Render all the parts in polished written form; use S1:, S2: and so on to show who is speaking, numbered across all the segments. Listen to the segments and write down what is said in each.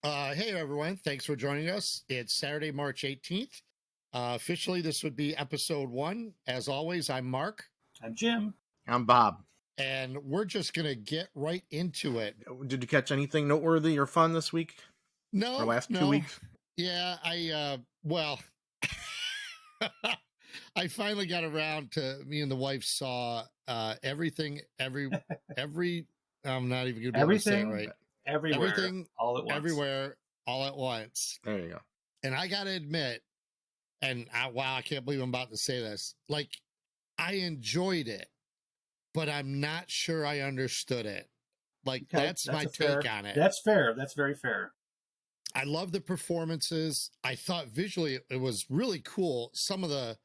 S1: Hey everyone, thanks for joining us. It's Saturday, March 18th. Officially, this would be episode 1. As always, I'm Mark,
S2: I'm Jim.
S3: I'm Bob.
S1: and we're just going to get right into it.
S3: Did you catch anything noteworthy or fun this week? Or last 2 weeks?
S1: Yeah, well, I finally got around to, me and the wife saw everything, every, I'm not even going to be able to say it right.
S2: Everywhere,
S1: Everything,
S2: all at once.
S1: everywhere, all at once.
S3: There you go.
S1: And I got to admit, wow, I can't believe I'm about to say this. Like, I enjoyed it, but I'm not sure I understood it. Like,
S2: Okay,
S1: that's my take on it.
S2: That's fair. That's very fair.
S1: I love the performances. I thought visually it was really cool. Some of the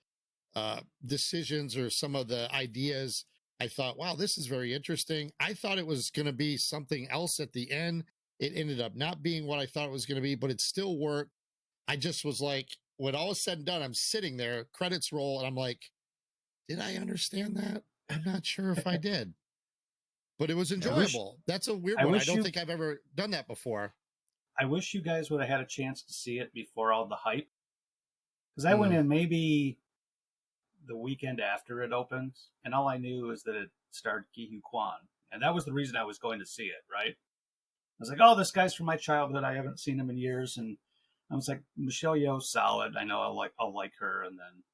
S1: decisions or some of the ideas, I thought, wow, this is very interesting. I thought it was going to be something else at the end. It ended up not being what I thought it was going to be, but it still worked. I just was like, when all is said and done, I'm sitting there, credits roll, and I'm like, did I understand that? I'm not sure if I did. But it was enjoyable. That's a weird one. I don't think I've ever done that before.
S2: I wish you guys would have had a chance to see it before all the hype. Because I went in maybe the weekend after it opened, and all I knew is that it starred Ki Kwan. And that was the reason I was going to see it, right? I was like, oh, this guy's from my childhood. I haven't seen him in years. And I was like, Michelle Yeoh's solid. I know I'll like her. And then,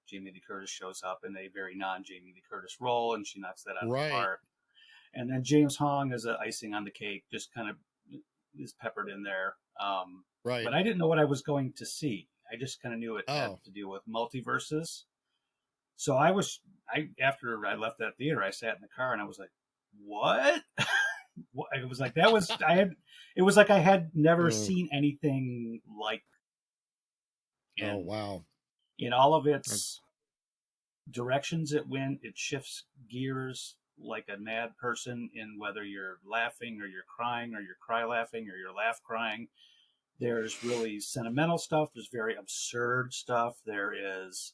S2: Jamie Lee Curtis shows up in a very non-Jamie Lee Curtis role, and she knocks that out of the park. And then James Hong as an icing on the cake, just kind of is peppered in there.
S1: Right.
S2: But I didn't know what I was going to see. I just kind of knew it had to do with multiverses. So after I left that theater, I sat in the car and I was like, what? It was like it was like I had never seen anything like.
S1: Wow!
S2: In all of its directions, it shifts gears like a mad person. In whether you're laughing or you're crying or you're cry laughing or you're laugh crying, there's really sentimental stuff. There's very absurd stuff. There is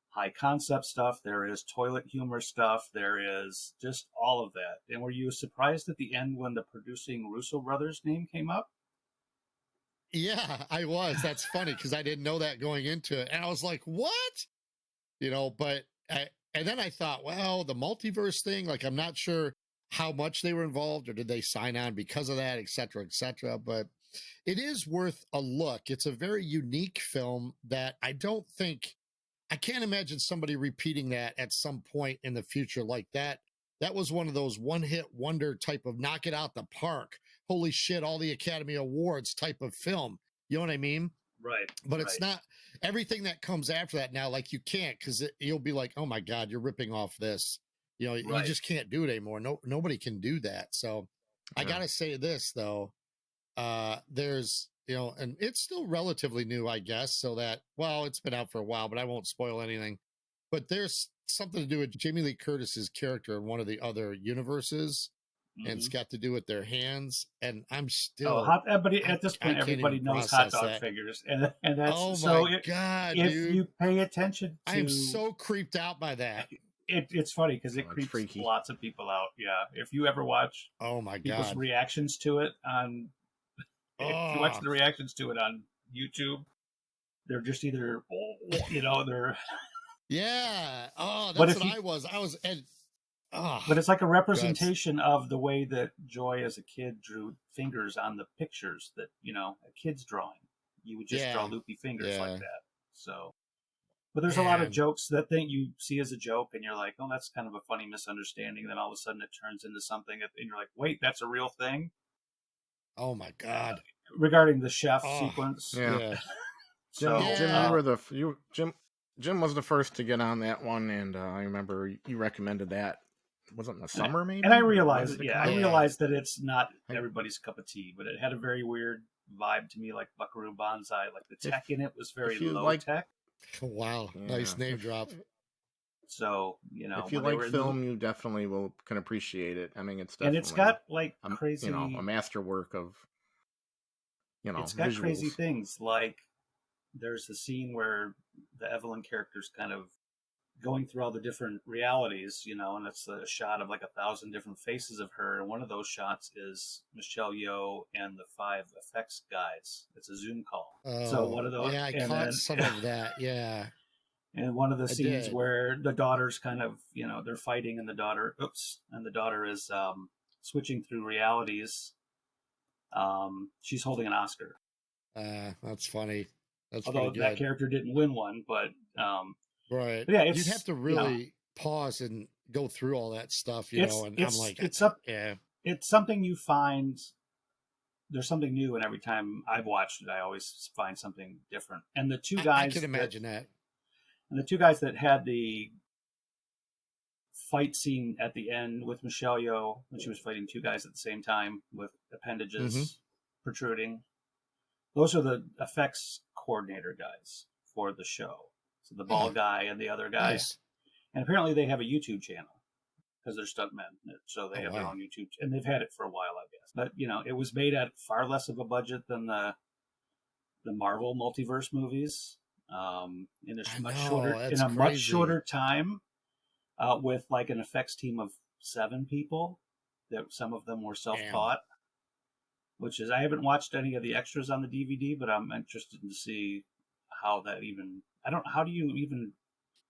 S2: high concept stuff. There is toilet humor stuff. There is just all of that. And were you surprised at the end when the producing Russo brothers name came up?
S1: Yeah, I was. That's funny because I didn't know that going into it. And I was like, what? And then I thought, well, the multiverse thing, like, I'm not sure how much they were involved or did they sign on because of that, et cetera, et cetera. But it is worth a look. It's a very unique film that I can't imagine somebody repeating that at some point in the future like that. That was one of those one-hit wonder type of knock it out the park. Holy shit, all the Academy Awards type of film. You know what I mean?
S2: Right.
S1: But it's not everything that comes after that now. Like, you can't, because you'll be like, oh my God, you're ripping off this. You just can't do it anymore. Nobody can do that. So I got to say this, though. There's, and it's still relatively new, I guess. So that, well, it's been out for a while, but I won't spoil anything. But there's something to do with Jamie Lee Curtis's character in one of the other universes. And it's got to do with their hands, and I'm still.
S2: But at this point, everybody knows hot dog figures, and that's
S1: God!
S2: If
S1: dude.
S2: you pay attention,
S1: I am so creeped out by that.
S2: It's funny because it creeps lots of people out. Yeah, if you ever watch, people's reactions to it on, if you watch the reactions to it on YouTube, they're just either, they're.
S1: Yeah. Oh, that's what I was.
S2: But it's like a representation of the way that Joy as a kid drew fingers on the pictures that, a kid's drawing. You would just draw loopy fingers like that. So, but there's a lot of jokes that you see as a joke and you're like, oh, that's kind of a funny misunderstanding. Then all of a sudden it turns into something and you're like, wait, that's a real thing.
S1: Oh my God.
S2: Regarding the chef sequence.
S3: Yeah. Jim was the first to get on that one. And I remember you recommended that. Was it in the summer, maybe?
S2: And I realized, that it's not everybody's cup of tea, but it had a very weird vibe to me, like Buckaroo Banzai. Like the tech in it was very low tech.
S1: Wow, nice name drop.
S2: So
S3: if you like film, you definitely can appreciate it. I mean, it's definitely,
S2: and it's got like crazy,
S3: a masterwork of,
S2: it's got
S3: visuals.
S2: Crazy things like there's the scene where the Evelyn character's kind of going through all the different realities, and it's a shot of like 1,000 different faces of her. And one of those shots is Michelle Yeoh and the 5 effects guys. It's a Zoom call. So one of those,
S1: yeah, I caught some of that. Yeah.
S2: And one of the
S1: I
S2: scenes
S1: did.
S2: where the daughter's kind of, they're fighting, and the daughter is switching through realities. She's holding an Oscar.
S1: That's funny. That's
S2: Although
S1: pretty good.
S2: that character didn't win one, but
S1: right.
S2: yeah,
S1: You'd have to really pause and go through all that stuff, and I'm like, yeah,
S2: it's something you find. There's something new, and every time I've watched it, I always find something different. And the two guys,
S1: I can imagine that.
S2: And the two guys that had the fight scene at the end with Michelle Yeoh when she was fighting 2 guys at the same time with appendages protruding, those are the effects coordinator guys for the show. So the bald guy and the other guy.
S1: Nice.
S2: And apparently they have a YouTube channel because they're stuntmen. So they have their own YouTube, and they've had it for a while, I guess. But, it was made at far less of a budget than the Marvel multiverse movies. In a much shorter time, with like an effects team of 7 people. That some of them were self-taught, which is, I haven't watched any of the extras on the DVD, but I'm interested to see how that how do you even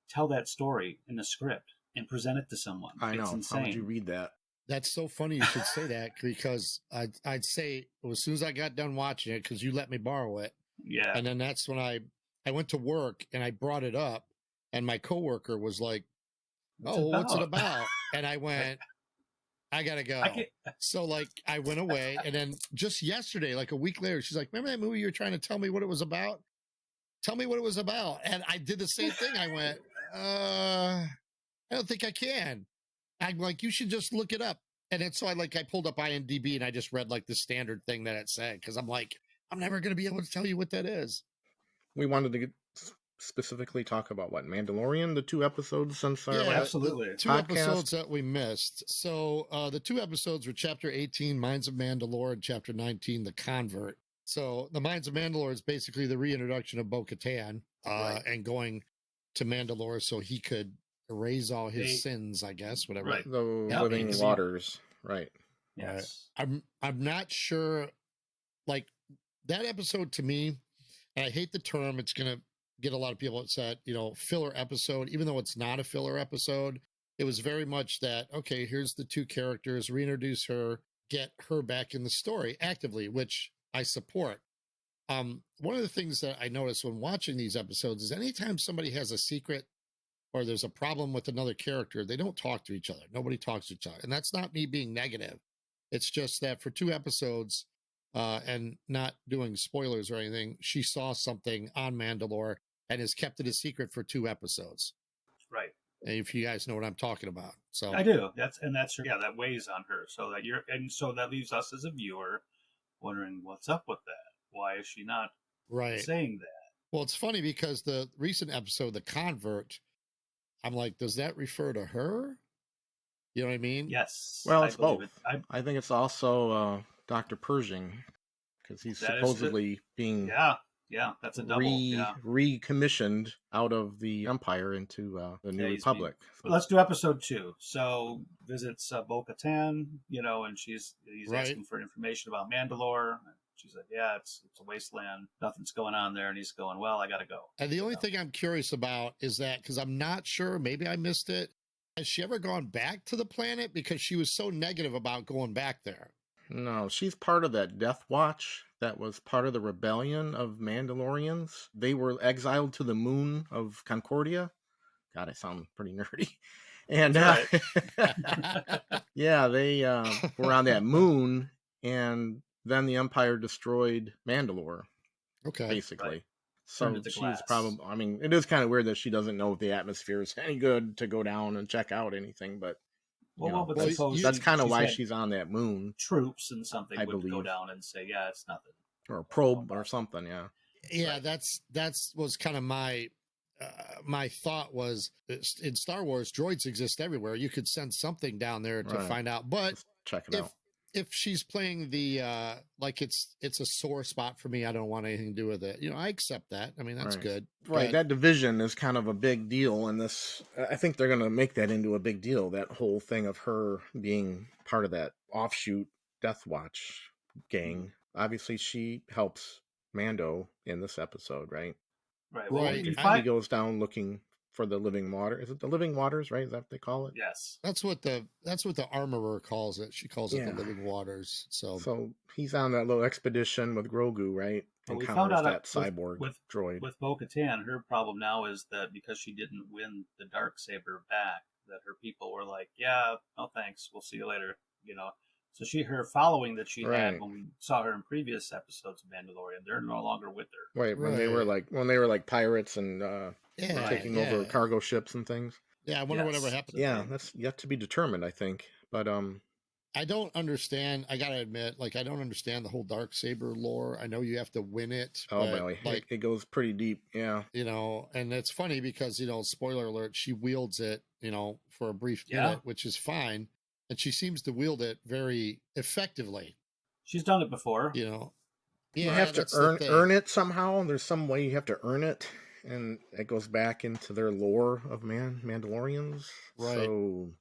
S2: tell that story in a script and present it to someone?
S3: I know.
S2: It's insane.
S3: How would you read that?
S1: That's so funny you should say that, because I'd say as soon as I got done watching it, because you let me borrow it.
S2: Yeah.
S1: And then that's when I went to work and I brought it up, and my coworker was like, what's it about? And I went, I gotta go. So like I went away, and then just yesterday, like a week later, she's like, remember that movie you were trying to tell me what it was about? Tell me what it was about. And I did the same thing. I went, I don't think I can. I'm like, you should just look it up. And then so I pulled up IMDb and I just read like the standard thing that it said, because I'm like, I'm never going to be able to tell you what that is.
S3: We wanted to specifically talk about what, Mandalorian, the 2 episodes since our
S2: absolutely.
S1: 2 episodes that we missed. So the 2 episodes were Chapter 18, Minds of Mandalore, and Chapter 19, The Convert. So the Minds of Mandalore is basically the reintroduction of Bo-Katan and going to Mandalore so he could erase all his sins, I guess, whatever.
S2: Right.
S3: The living waters, right?
S2: Yes.
S1: I'm not sure. Like that episode to me, and I hate the term, it's gonna get a lot of people upset, filler episode, even though it's not a filler episode. It was very much that, okay, here's the 2 characters, reintroduce her, get her back in the story actively, which I support. One of the things that I notice when watching these episodes is anytime somebody has a secret or there's a problem with another character, they don't talk to each other. Nobody talks to each other. And that's not me being negative. It's just that for 2 episodes, and not doing spoilers or anything, she saw something on Mandalore and has kept it a secret for 2 episodes.
S2: Right.
S1: And if you guys know what I'm talking about. So
S2: I do. That weighs on her. So that leaves us as a viewer wondering what's up with that. Why is she not saying that?
S1: Well, it's funny because the recent episode, The Convert, I'm like, does that refer to her? You know what I mean?
S2: Yes.
S3: Well, it's both. I think it's also Dr. Pershing, because he's supposedly being
S2: that's a double.
S3: Recommissioned out of the Empire into the New Republic.
S2: Let's do episode 2. So visits Bo-Katan, and he's asking for information about Mandalore. She's like, yeah, it's a wasteland. Nothing's going on there. And he's going, well, I got to go.
S1: And the only thing I'm curious about is that, because I'm not sure, maybe I missed it, has she ever gone back to the planet? Because she was so negative about going back there.
S3: No, she's part of that Death Watch that was part of the rebellion of Mandalorians. They were exiled to the moon of Concordia. God, I sound pretty nerdy. And yeah, they were on that moon, and then the Empire destroyed Mandalore.
S1: Okay.
S3: Basically.
S2: Right.
S3: So she's probably, it is kind of weird that she doesn't know if the atmosphere is any good to go down and check out anything, but that's kind of why she's on that moon.
S2: Troops and something would go down and say, yeah, it's nothing.
S3: Or a probe or something, yeah.
S1: Yeah, that's was kind of my thought was, in Star Wars, droids exist everywhere. You could send something down there to find out. But
S3: check it out.
S1: if she's playing the like it's a sore spot for me, I don't want anything to do with it. I accept that. I mean, that's
S3: Right.
S1: good.
S3: Right,
S1: But
S3: that division is kind of a big deal in this. I think they're going to make that into a big deal. That whole thing of her being part of that offshoot Death Watch gang. Obviously, she helps Mando in this episode, right?
S2: Right. Well,
S1: right,
S2: we
S3: He
S2: find
S3: goes down looking for the living water. Is it the living waters? Right? Is that what they call it?
S2: yes.
S1: that's what the armorer calls it. She calls it the
S3: Yeah.
S1: living waters. So
S3: So he's on that little expedition with Grogu, right?
S2: But we found
S3: Encounters
S2: out
S3: that
S2: with
S3: cyborg
S2: with
S3: droid.
S2: with Bo-Katan, her problem now is that because she didn't win the dark saber back, that her people were like, "Yeah, no thanks, we'll see you later." So her following that she had
S3: Right.
S2: when we saw her in previous episodes of Mandalorian, they're no longer with her.
S3: Right, when they were like pirates and
S1: yeah,
S3: taking
S1: yeah,
S3: over cargo ships and things.
S1: yeah. I wonder whatever
S2: Yes.
S1: happened.
S3: Yeah, that's yet to be determined, I think. But
S1: I don't understand. I gotta admit, like, I don't understand the whole dark saber lore. I know you have to win it,
S3: oh
S1: but
S3: boy,
S1: like,
S3: it goes pretty deep. Yeah,
S1: and it's funny because spoiler alert, she wields it, for a brief
S2: Yeah.
S1: minute, which is fine, and she seems to wield it very effectively.
S2: She's done it before.
S1: Yeah,
S3: you have to
S1: that's the thing.
S3: earn it somehow. There's some way you have to earn it, and it goes back into their lore of Mandalorians.
S1: Right.
S3: So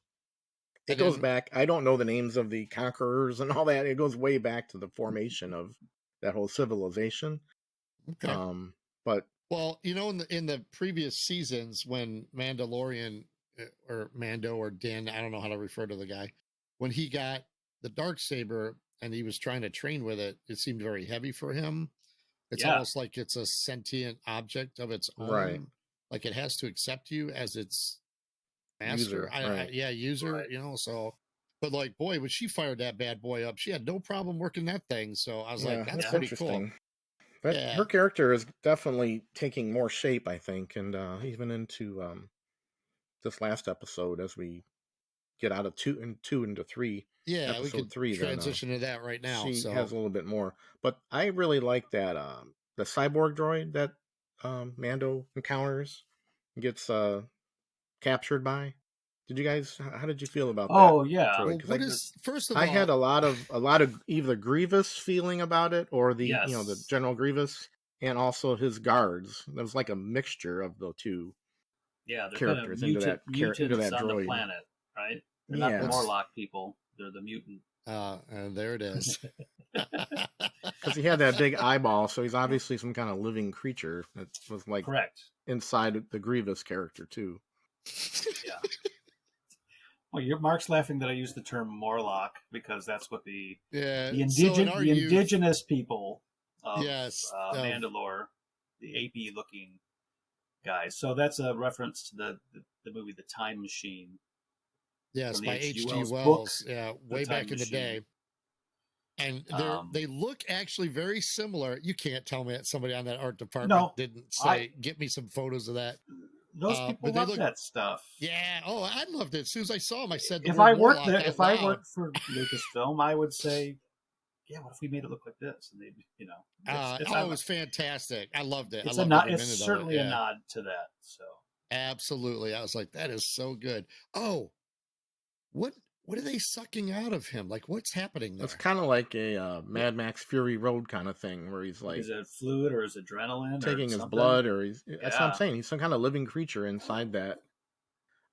S3: it
S1: And
S3: goes
S1: then-
S3: back. I don't know the names of the conquerors and all that. It goes way back to the formation of that whole civilization.
S1: Okay.
S3: But
S1: Well, in the previous seasons when Mandalorian or Mando or Din, I don't know how to refer to the guy, when he got the dark saber and he was trying to train with it, it seemed very heavy for him. It's
S2: Yeah.
S1: almost like it's a sentient object of its own.
S3: Right.
S1: Like it has to accept you as its master.
S3: User,
S1: user.
S2: Right.
S1: So. But like, boy, when she fired that bad boy up, she had no problem working that thing. So I was
S3: yeah,
S1: like, that's
S2: Yeah.
S1: pretty
S3: interesting.
S1: cool.
S3: But
S1: Yeah.
S3: her character is definitely taking more shape, I think, and even into this last episode as we get out of two into three.
S1: Yeah, we
S3: Episode
S1: could
S3: 3, then,
S1: transition to that right now.
S3: she
S1: So
S3: has a little bit more. But I really like that the cyborg droid that Mando encounters gets captured by. Did you guys? How did you feel about that?
S2: Oh yeah.
S3: droid?
S1: well,
S3: 'Cause
S1: what is first of
S3: I
S1: all?
S3: had a lot of either Grievous feeling about it or the
S2: Yes.
S3: the General Grievous and also his guards. There was like a mixture of the two.
S2: Yeah, they're
S3: characters
S2: kind
S3: into
S2: of
S3: that
S2: mutants on
S3: droid.
S2: the planet, right? They're not
S3: Yeah.
S2: the Morlock people. They're the mutant.
S1: And there it is.
S3: Because he had that big eyeball, so he's obviously some kind of living creature that was like
S2: Correct.
S3: inside the Grievous character too.
S2: Yeah. Well, Mark's laughing that I use the term Morlock because that's what the
S1: Yeah.
S2: indigenous people of
S1: Yes,
S2: Mandalore, the AP looking guys. So that's a reference to the movie The Time Machine.
S1: Yes,
S2: from the
S1: by
S2: H.G.
S1: H.G.
S2: Wells
S1: Wells.
S2: book,
S1: Yeah,
S2: The
S1: way
S2: Time
S1: back in the
S2: Machine.
S1: day. And they look actually very similar. You can't tell me that somebody on that art department didn't say, "Get me some photos of that."
S2: Those people love that stuff.
S1: Yeah. Oh, I loved it. As soon as I saw them, I said,
S2: If I worked there, if I worked for Lucasfilm, I would say, "Yeah, what if we made it look like this?" And they,
S1: it was fantastic. I loved it.
S2: It's
S1: I loved
S2: it's certainly a nod to that. So
S1: absolutely, I was like, that is so good. Oh, what are they sucking out of him? Like, what's happening there?
S3: It's kind of like a Mad Max Fury Road kind of thing, where he's like,
S2: is it fluid or is it adrenaline?
S3: taking
S2: or
S3: his blood, or that's what I'm saying. He's some kind of living creature inside that.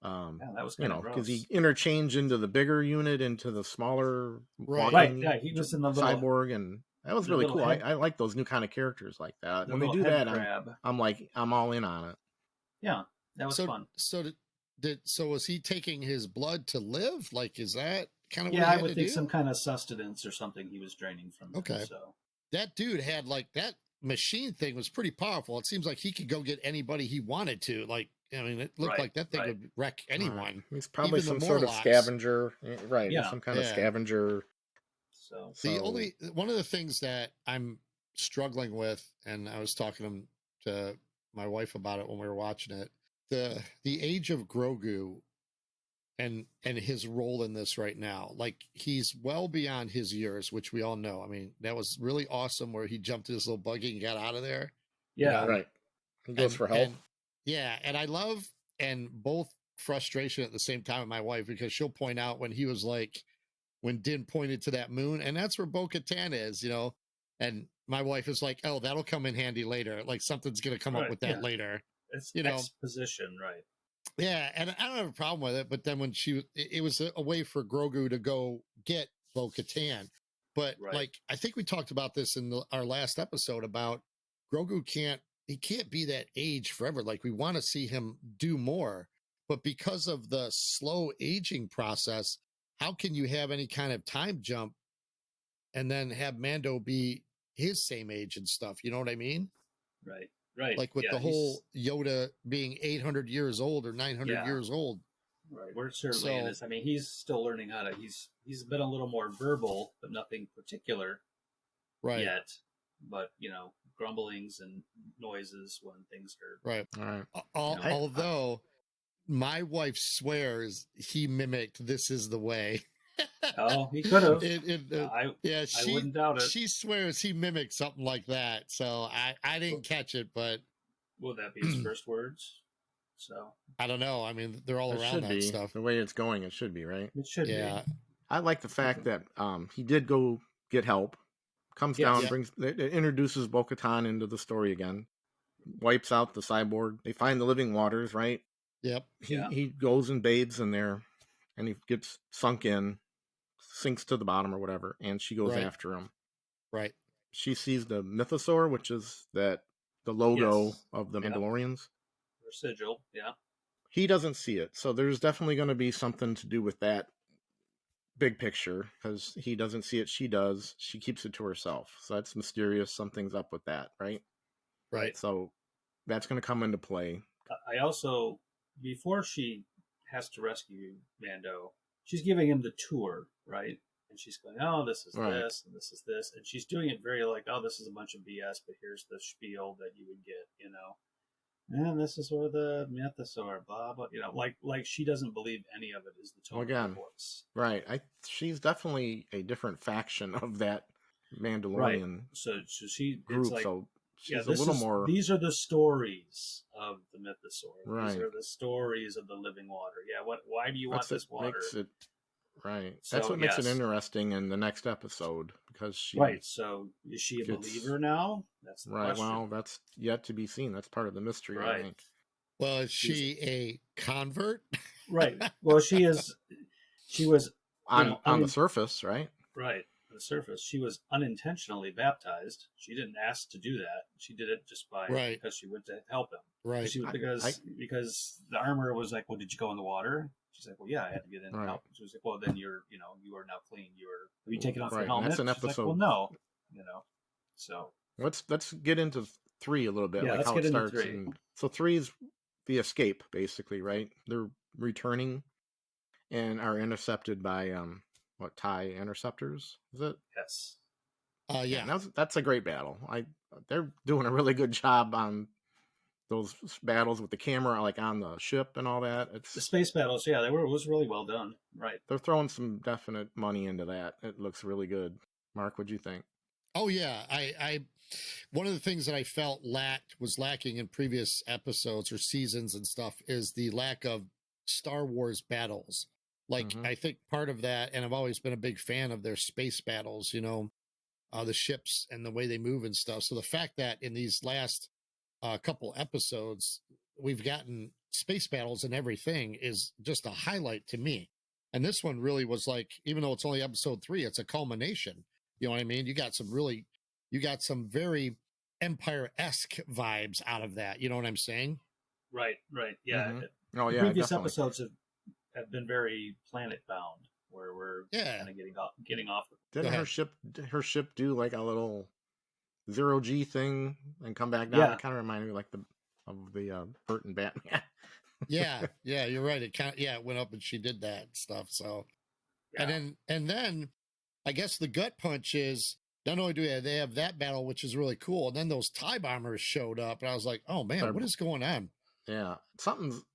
S2: Yeah, that was kind of gross.
S3: Because he interchanged into the bigger unit, into the smaller
S2: right. Yeah, he was in the little
S3: cyborg, and that was really cool. I like those new kind of characters like that. When they do that, I'm all in on it.
S2: Yeah, that was fun.
S1: So was he taking his blood to live? Like, is that kind of what
S2: I
S1: he had
S2: would
S1: to
S2: think
S1: do?
S2: some kind of sustenance or something he was draining from them.
S1: Okay.
S2: So
S1: that dude had like that machine thing was pretty powerful. It seems like he could go get anybody he wanted to. Like, I mean, it looked like that thing would wreck anyone.
S3: Right. He's probably some sort of scavenger, right? Yeah. Some kind of scavenger.
S2: So
S1: one of the things that I'm struggling with, and I was talking to my wife about it when we were watching it, the age of Grogu and his role in this right now. Like, he's well beyond his years, which we all know. I mean, that was really awesome where he jumped in his little buggy and got out of there.
S2: Yeah,
S3: right. He goes for help.
S1: And I love, and both frustration at the same time with my wife, because she'll point out when he was like when Din pointed to that moon, and that's where Bo-Katan is, and my wife is like, oh, that'll come in handy later. Like something's going to come up
S2: Right.
S1: with that
S2: Yeah.
S1: later.
S2: It's
S1: You know,
S2: exposition, right?
S1: yeah, and I don't have a problem with it. But then when it was a way for Grogu to go get Bo-Katan. But
S2: Right.
S1: like, I think we talked about this in our last episode about Grogu can't be that age forever. Like we want to see him do more, but because of the slow aging process, how can you have any kind of time jump and then have Mando be his same age and stuff? You know what I mean?
S2: Right. Right.
S1: Like with
S2: Yeah.
S1: the whole Yoda being 800 years old or 900
S2: Yeah.
S1: years old.
S2: Right. We're certainly in
S1: So,
S2: this. I mean, he's still learning how to. He's been a little more verbal, but nothing particular
S1: right,
S2: yet. But grumblings and noises when things are.
S1: right.
S3: All right.
S1: Although my wife swears he mimicked "This Is the Way."
S2: Oh, he could have.
S1: Yeah,
S2: I wouldn't doubt it.
S1: she swears he mimicked something like that. So I didn't catch it, but
S2: Will that be his first words? So
S1: I don't know. I mean, they're all
S3: It
S1: around
S3: should
S1: that
S3: be
S1: stuff.
S3: the way it's going. It should be, right?
S2: it should
S1: Yeah,
S2: be.
S3: I like the fact that he did go get help. Comes
S2: Yes.
S3: down,
S2: Yeah.
S3: brings it introduces Bo-Katan into the story again. Wipes out the cyborg. They find the living waters, right?
S1: yep,
S3: He goes and bathes in there, and he gets sunk in, sinks to the bottom or whatever, and she goes
S1: Right.
S3: after him.
S1: right,
S3: She sees the mythosaur, which is the logo
S2: Yes.
S3: of the
S2: Yep.
S3: Mandalorians.
S2: Or sigil. Yeah.
S3: He doesn't see it, so there's definitely going to be something to do with that big picture, because he doesn't see it, she does. She keeps it to herself, so that's mysterious. Something's up with that, right?
S1: right,
S3: So that's going to come into play.
S2: I also, before she has to rescue Mando, she's giving him the tour, right? And she's going, oh, this is
S3: Right.
S2: this, and this is this. And she's doing it very like, oh, this is a bunch of BS, but here's the spiel that you would get, And this is where the mythosaur, blah, blah, like she doesn't believe any of it is the tone of
S3: Again,
S2: her voice.
S3: Right. She's definitely a different faction of that Mandalorian
S2: So she,
S3: group,
S2: it's like,
S3: so she's
S2: this
S3: a little more.
S2: These are the stories of the mythosaur.
S3: Right.
S2: These are the stories of the living water. Yeah. Why do you want this water?
S3: Makes it right.
S2: So,
S3: that's what makes it
S2: yes.
S3: interesting in the next episode, because she.
S2: Right. So is she a believer now? That's the
S3: right.
S2: question.
S3: Well, that's yet to be seen. That's part of the mystery,
S2: Right.
S3: I think.
S1: Well, is she a convert?
S2: Right. Well, she is. She was
S3: On the surface, right?
S2: right on the surface. She was unintentionally baptized. She didn't ask to do that. She did it just because she went to help him.
S1: Right.
S2: Because the armor was like, well, did you go in the water? She's like, well, yeah, I had to get in and help. She was like, well, then you are now clean. Have you taken off your helmet?
S3: That's an
S2: She's
S3: episode.
S2: like, well, no. So
S3: let's get into 3 a little bit,
S2: Yeah,
S3: like
S2: let's
S3: how
S2: get
S3: it
S2: into
S3: starts.
S2: 3.
S3: So 3 is the escape, basically, right? They're returning and are intercepted by TIE interceptors, is it?
S2: yes.
S1: Yeah.
S3: That's a great battle. They're doing a really good job on those battles with the camera, like on the ship and all that. It's
S2: The space battles, yeah, it was really well done. Right.
S3: They're throwing some definite money into that. It looks really good. Mark, what'd you think?
S1: Oh yeah, I one of the things that I felt was lacking in previous episodes or seasons and stuff is the lack of Star Wars battles. Like I think part of that, and I've always been a big fan of their space battles, the ships and the way they move and stuff. So the fact that in these last couple episodes we've gotten space battles and everything is just a highlight to me. And this one really was like, even though it's only episode 3, it's a culmination. You know what I mean? You got some very Empire-esque vibes out of that. You know what I'm saying?
S2: Right. Yeah.
S3: Oh yeah.
S2: Previous
S3: definitely.
S2: episodes have been very planet bound, where we're kind of getting off.
S3: Didn't her ship do like a little 0G thing and come back down?
S2: Yeah.
S3: It kind of reminded me of the Burt and Batman.
S1: yeah, you're right. It went up and she did that stuff. So,
S2: Yeah.
S1: and then I guess the gut punch is not only do they have that battle, which is really cool, and then those TIE bombers showed up, and I was like, oh man, what is going on?
S3: Yeah,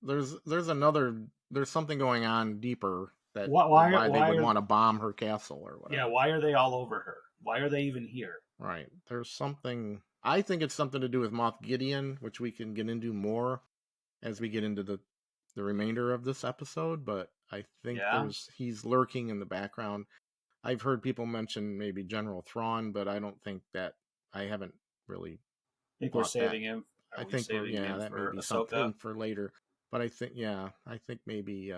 S3: there's something going on deeper that
S2: Why
S3: they would want to bomb her castle or whatever.
S2: Yeah, why are they all over her? Why are they even here?
S3: Right. There's something. I think it's something to do with Moff Gideon, which we can get into more as we get into the remainder of this episode. But I think he's lurking in the background. I've heard people mention maybe General Thrawn, but I don't think that I haven't really
S2: I think we're
S3: thought that.
S2: saving him.
S3: I
S2: Are we
S3: think
S2: saving him
S3: that may
S2: for
S3: be
S2: Ahsoka?
S3: something for later. But I think maybe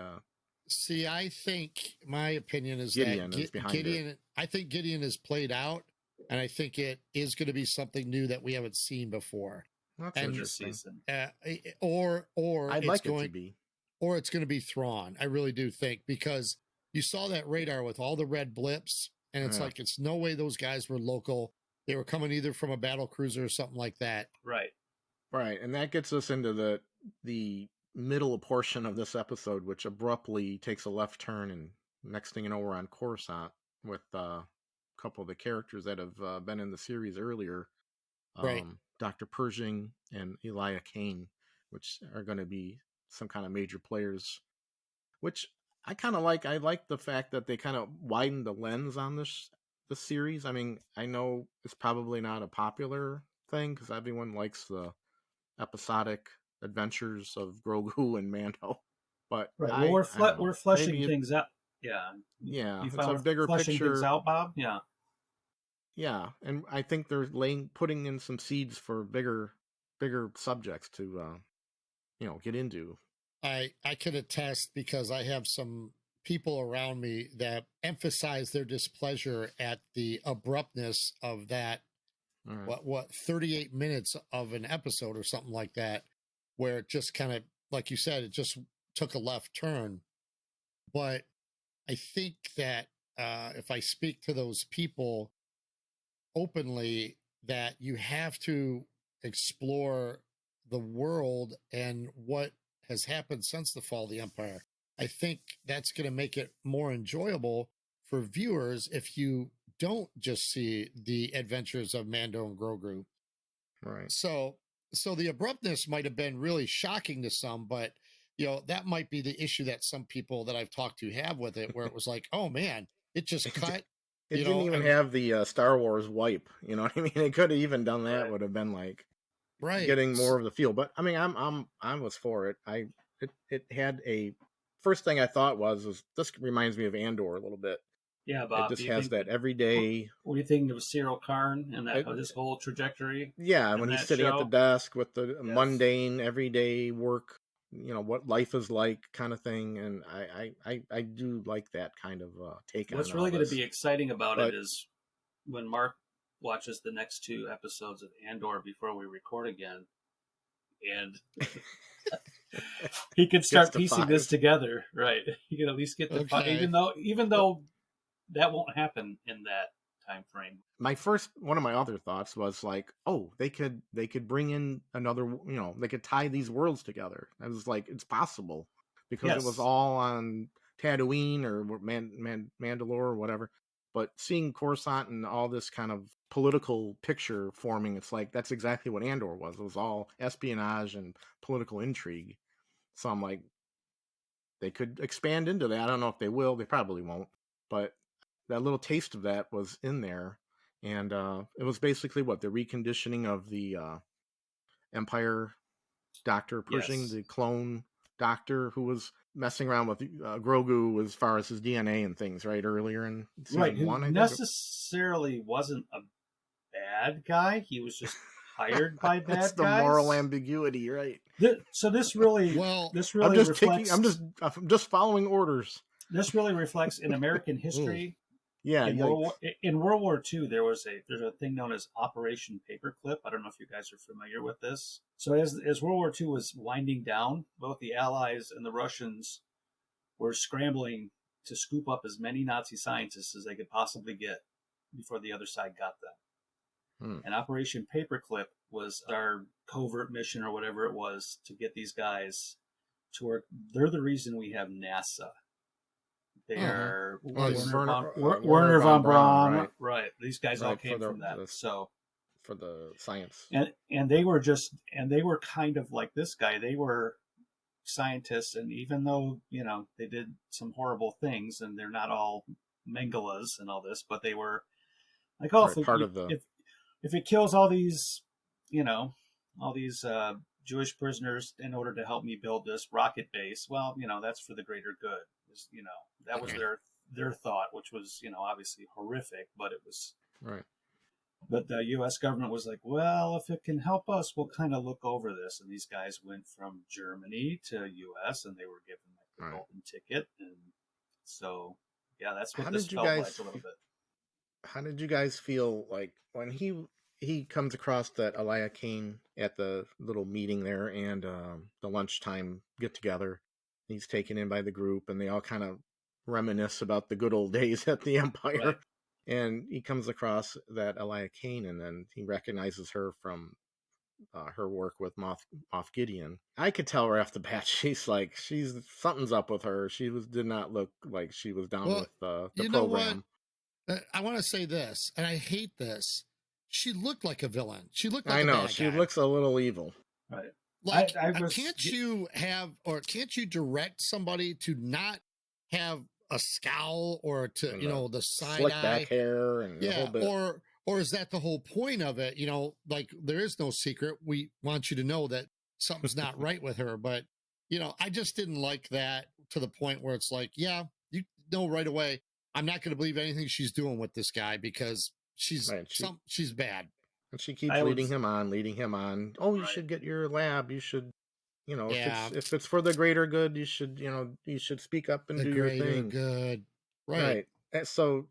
S1: See, I think my opinion is that
S3: Gideon is behind it.
S1: Gideon, I think Gideon is played out, and I think it is going to be something new that we haven't seen before.
S3: That's
S2: For
S1: And
S2: this
S3: interesting.
S2: season.
S1: Or
S3: I'd
S1: it's
S3: like it to
S1: going
S3: be.
S1: or it's going to be Thrawn. I really do think, because you saw that radar with all the red blips, and it's
S3: Yeah.
S1: like it's no way those guys were local. They were coming either from a battle cruiser or something like that.
S2: Right.
S3: Right, and that gets us into the middle portion of this episode, which abruptly takes a left turn, and next thing you know, we're on Coruscant with a couple of the characters that have been in the series earlier,
S1: Right.
S3: Dr. Pershing and Elia Kane, which are going to be some kind of major players. Which I kind of like. I like the fact that they kind of widened the lens on this series. I mean, I know it's probably not a popular thing because everyone likes the episodic adventures of Grogu and Mando. But
S2: Right. Well,
S3: I don't know.
S2: we're fleshing
S3: Maybe
S2: things out. Yeah.
S3: yeah,
S2: You
S3: it's a
S2: found
S3: bigger
S2: fleshing things
S3: picture.
S2: out, Bob? Yeah.
S3: Yeah, and I think they're putting in some seeds for bigger subjects to get into.
S1: I can attest, because I have some people around me that emphasize their displeasure at the abruptness of that,
S3: All right.
S1: what 38 minutes of an episode or something like that, where it just kind of, like you said, it just took a left turn. But I think that if I speak to those people openly, that you have to explore the world and what has happened since the fall of the empire. I think that's going to make it more enjoyable for viewers if you don't just see the adventures of Mando and Grogu.
S3: Right.
S1: So the abruptness might have been really shocking to some, but that might be the issue that some people that I've talked to have with it, where it was like, oh man, it just cut.
S3: It didn't even have the Star Wars wipe. You know what I mean? It could have even done that.
S2: Right.
S3: Would have been like
S1: Right.
S3: getting more of the feel. But I mean, I was for it. It had a first thing I thought was this reminds me of Andor a little bit.
S2: Yeah,
S3: It
S2: Bob.
S3: just has that everyday.
S2: What do you think of Cyril Karn and that
S3: It,
S2: his whole trajectory?
S3: yeah,
S2: in
S3: when he's
S2: that
S3: sitting at the
S2: show?
S3: desk with the
S2: Yes.
S3: mundane everyday work, what life is like, kind of thing, and I do like that kind of take on
S2: What's
S3: all
S2: really going to
S3: this.
S2: be exciting about
S3: But
S2: it is when Mark watches the next two episodes of Andor before we record again, and he can start
S3: to
S2: piecing this
S3: 5.
S2: together. Right? He can at least get to 5,
S1: Okay.
S2: even though that won't happen in that time frame.
S3: One of my other thoughts was like, oh, they could bring in another, they could tie these worlds together. I was like, it's possible because it was
S2: Yes.
S3: all on Tatooine or Mandalore or whatever. But seeing Coruscant and all this kind of political picture forming, it's like that's exactly what Andor was. It was all espionage and political intrigue. So I'm like, they could expand into that. I don't know if they will. They probably won't. But that little taste of that was in there. And it was basically the reconditioning of the Empire Dr. Pershing,
S2: Yes.
S3: the clone doctor who was messing around with Grogu as far as his DNA and things, right? Earlier in season
S2: Who
S3: 1, I think.
S2: necessarily wasn't a bad guy. He was just hired by bad
S3: That's the
S2: guys.
S3: moral ambiguity, right?
S2: So this really,
S1: Well,
S3: I'm just
S2: reflects.
S3: I'm just following orders.
S2: This really reflects in American history.
S3: Yeah,
S2: in World War II, there's a thing known as Operation Paperclip. I don't know if you guys are familiar with this. So as World War II was winding down, both the Allies and the Russians were scrambling to scoop up as many Nazi scientists as they could possibly get before the other side got them. And Operation Paperclip was our covert mission or whatever it was to get these guys to work. They're the reason we have NASA. They are Werner von Braun. Right. These guys all came from that. So
S3: for the science.
S2: And they were kind of like this guy. They were scientists, and even though, they did some horrible things, and they're not all Mengelas and all this, but they were like, if it kills all these, Jewish prisoners in order to help me build this rocket base, well, that's for the greater good. That was their thought, which was, obviously horrific, but it was.
S3: Right.
S2: But the U.S. government was like, well, if it can help us, we'll kind of look over this. And these guys went from Germany to U.S. and they were given like the
S3: Right.
S2: golden ticket. And so, yeah, that's what
S3: How
S2: this
S3: did you
S2: felt
S3: guys
S2: like a little bit.
S3: How did you guys feel like when he comes across that Elia Kane at the little meeting there and the lunchtime get together? He's taken in by the group, and they all kind of reminisce about the good old days at the Empire.
S2: Right.
S3: And he comes across that Elia Kane, and then he recognizes her from her work with Moff Gideon. I could tell her off the bat. She's something's up with her. Did not look like she was down
S1: Well,
S3: with the
S1: you know what?
S3: program.
S1: I want to say this, and I hate this. She looked like a villain. She looked like
S3: I
S1: a
S3: know
S1: bad
S3: she
S1: guy.
S3: looks a little evil.
S2: Right.
S1: Like,
S2: I was-
S1: can't you direct somebody to not have a scowl or to,
S3: And
S1: the side
S3: slick
S1: eye?
S3: back hair and the whole
S1: Yeah,
S3: bit.
S1: or is that the whole point of it? Like there is no secret. We want you to know that something's not right with her, but I just didn't like that to the point where it's like, yeah, you know right away, I'm not going to believe anything she's doing with this guy because she's
S3: Right,
S1: she's bad.
S3: and she keeps
S2: I would-
S3: leading him on. Oh, you
S2: Right.
S3: should get your lab. You should,
S1: Yeah.
S3: if it's for the greater good, you should speak up and
S1: The
S3: do your
S1: greater
S3: thing.
S1: good, right?
S3: Right. And so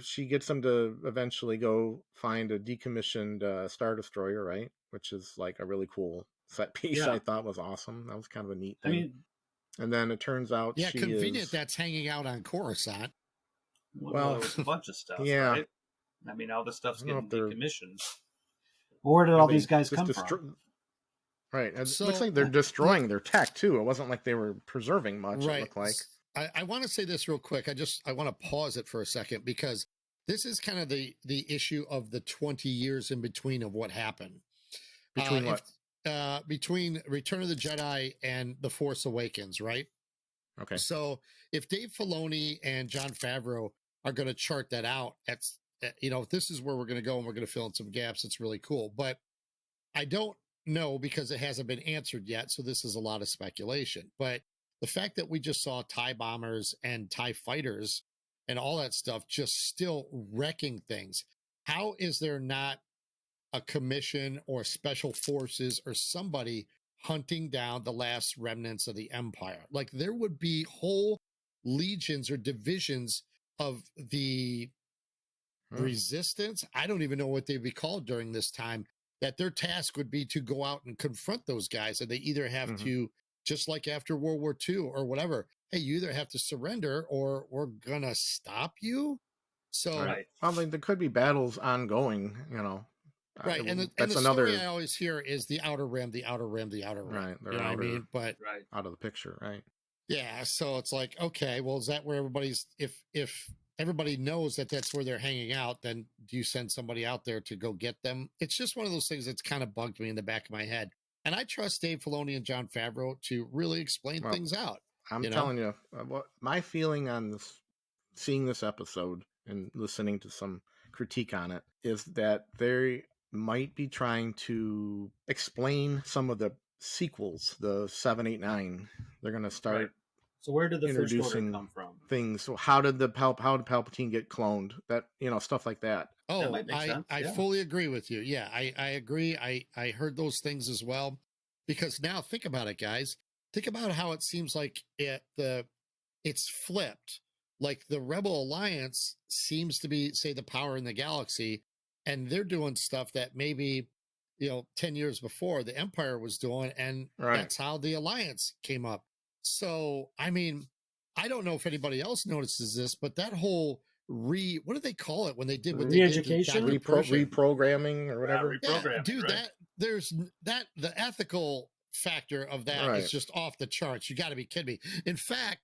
S3: she gets him to eventually go find a decommissioned Star Destroyer, right? Which is like a really cool set piece.
S2: Yeah.
S3: I thought was awesome. That was kind of a neat
S2: I
S3: thing.
S2: mean,
S3: And then it turns out
S1: Yeah,
S3: she
S1: convenient
S3: is
S1: that's hanging out on Coruscant.
S2: well, it was a bunch of stuff,
S3: yeah.
S2: right? I mean, all the stuff's
S3: I don't know
S2: getting
S3: if they're-
S2: decommissioned. Where did all these guys
S3: just
S2: come from?
S3: Right. It
S1: So-
S3: looks like they're destroying their tech too. It wasn't like they were preserving much.
S1: Right.
S3: It looked like.
S1: I want to say this real quick. I want to pause it for a second because this is kind of the issue of the 20 years in between of what happened.
S3: Between what?
S1: Between Return of the Jedi and The Force Awakens, right?
S3: Okay.
S1: So if Dave Filoni and Jon Favreau are going to chart that out, if this is where we're going to go and we're going to fill in some gaps, it's really cool. But I don't know because it hasn't been answered yet. So this is a lot of speculation. But the fact that we just saw TIE bombers and TIE fighters and all that stuff just still wrecking things, how is there not a commission or special forces or somebody hunting down the last remnants of the Empire? Like there would be whole legions or divisions of the resistance. I don't even know what they'd be called during this time, that their task would be to go out and confront those guys. And they either have to, just like after World War II or whatever, hey, you either have to surrender or we're going to stop you. So,
S2: Right.
S3: Well, there could be battles ongoing,
S1: right. And
S3: that's
S1: the
S3: another
S1: story I always hear is the outer rim, the outer rim, the outer rim.
S3: Right, they're
S1: You know what I
S3: outer.
S1: mean? But
S2: Right.
S3: out of the picture, right?
S1: yeah, so it's like, okay, well, is that where everybody's, if everybody knows that that's where they're hanging out, then do you send somebody out there to go get them? It's just one of those things that's kind of bugged me in the back of my head. And I trust Dave Filoni and Jon Favreau to really explain things out.
S3: I'm
S1: You know?
S3: telling you, what my feeling on this, seeing this episode and listening to some critique on it, is that they might be trying to explain some of the sequels, the 7, 8, 9. They're going to start.
S2: Right. So where did the First Order
S3: introducing
S2: come from?
S3: things. So how did Palpatine get cloned? That, stuff like that.
S1: Oh,
S2: might make sense,
S1: I
S2: yeah.
S1: fully agree with you. Yeah, I agree. I heard those things as well. Because now think about it, guys. Think about how it seems like it's flipped. Like the Rebel Alliance seems to be, say, the power in the galaxy, and they're doing stuff that maybe 10 years before the Empire was doing, and
S3: Right.
S1: that's how the Alliance came up. So, I mean, I don't know if anybody else notices this, but that whole what do they call it when they did what they did to
S2: Re-education?
S1: Dr. Pershing?
S3: Reprogramming or whatever.
S1: Yeah,
S2: Reprogramming,
S1: dude,
S2: right?
S1: the ethical factor of that is
S3: Right.
S1: just off the charts. You got to be kidding me. In fact,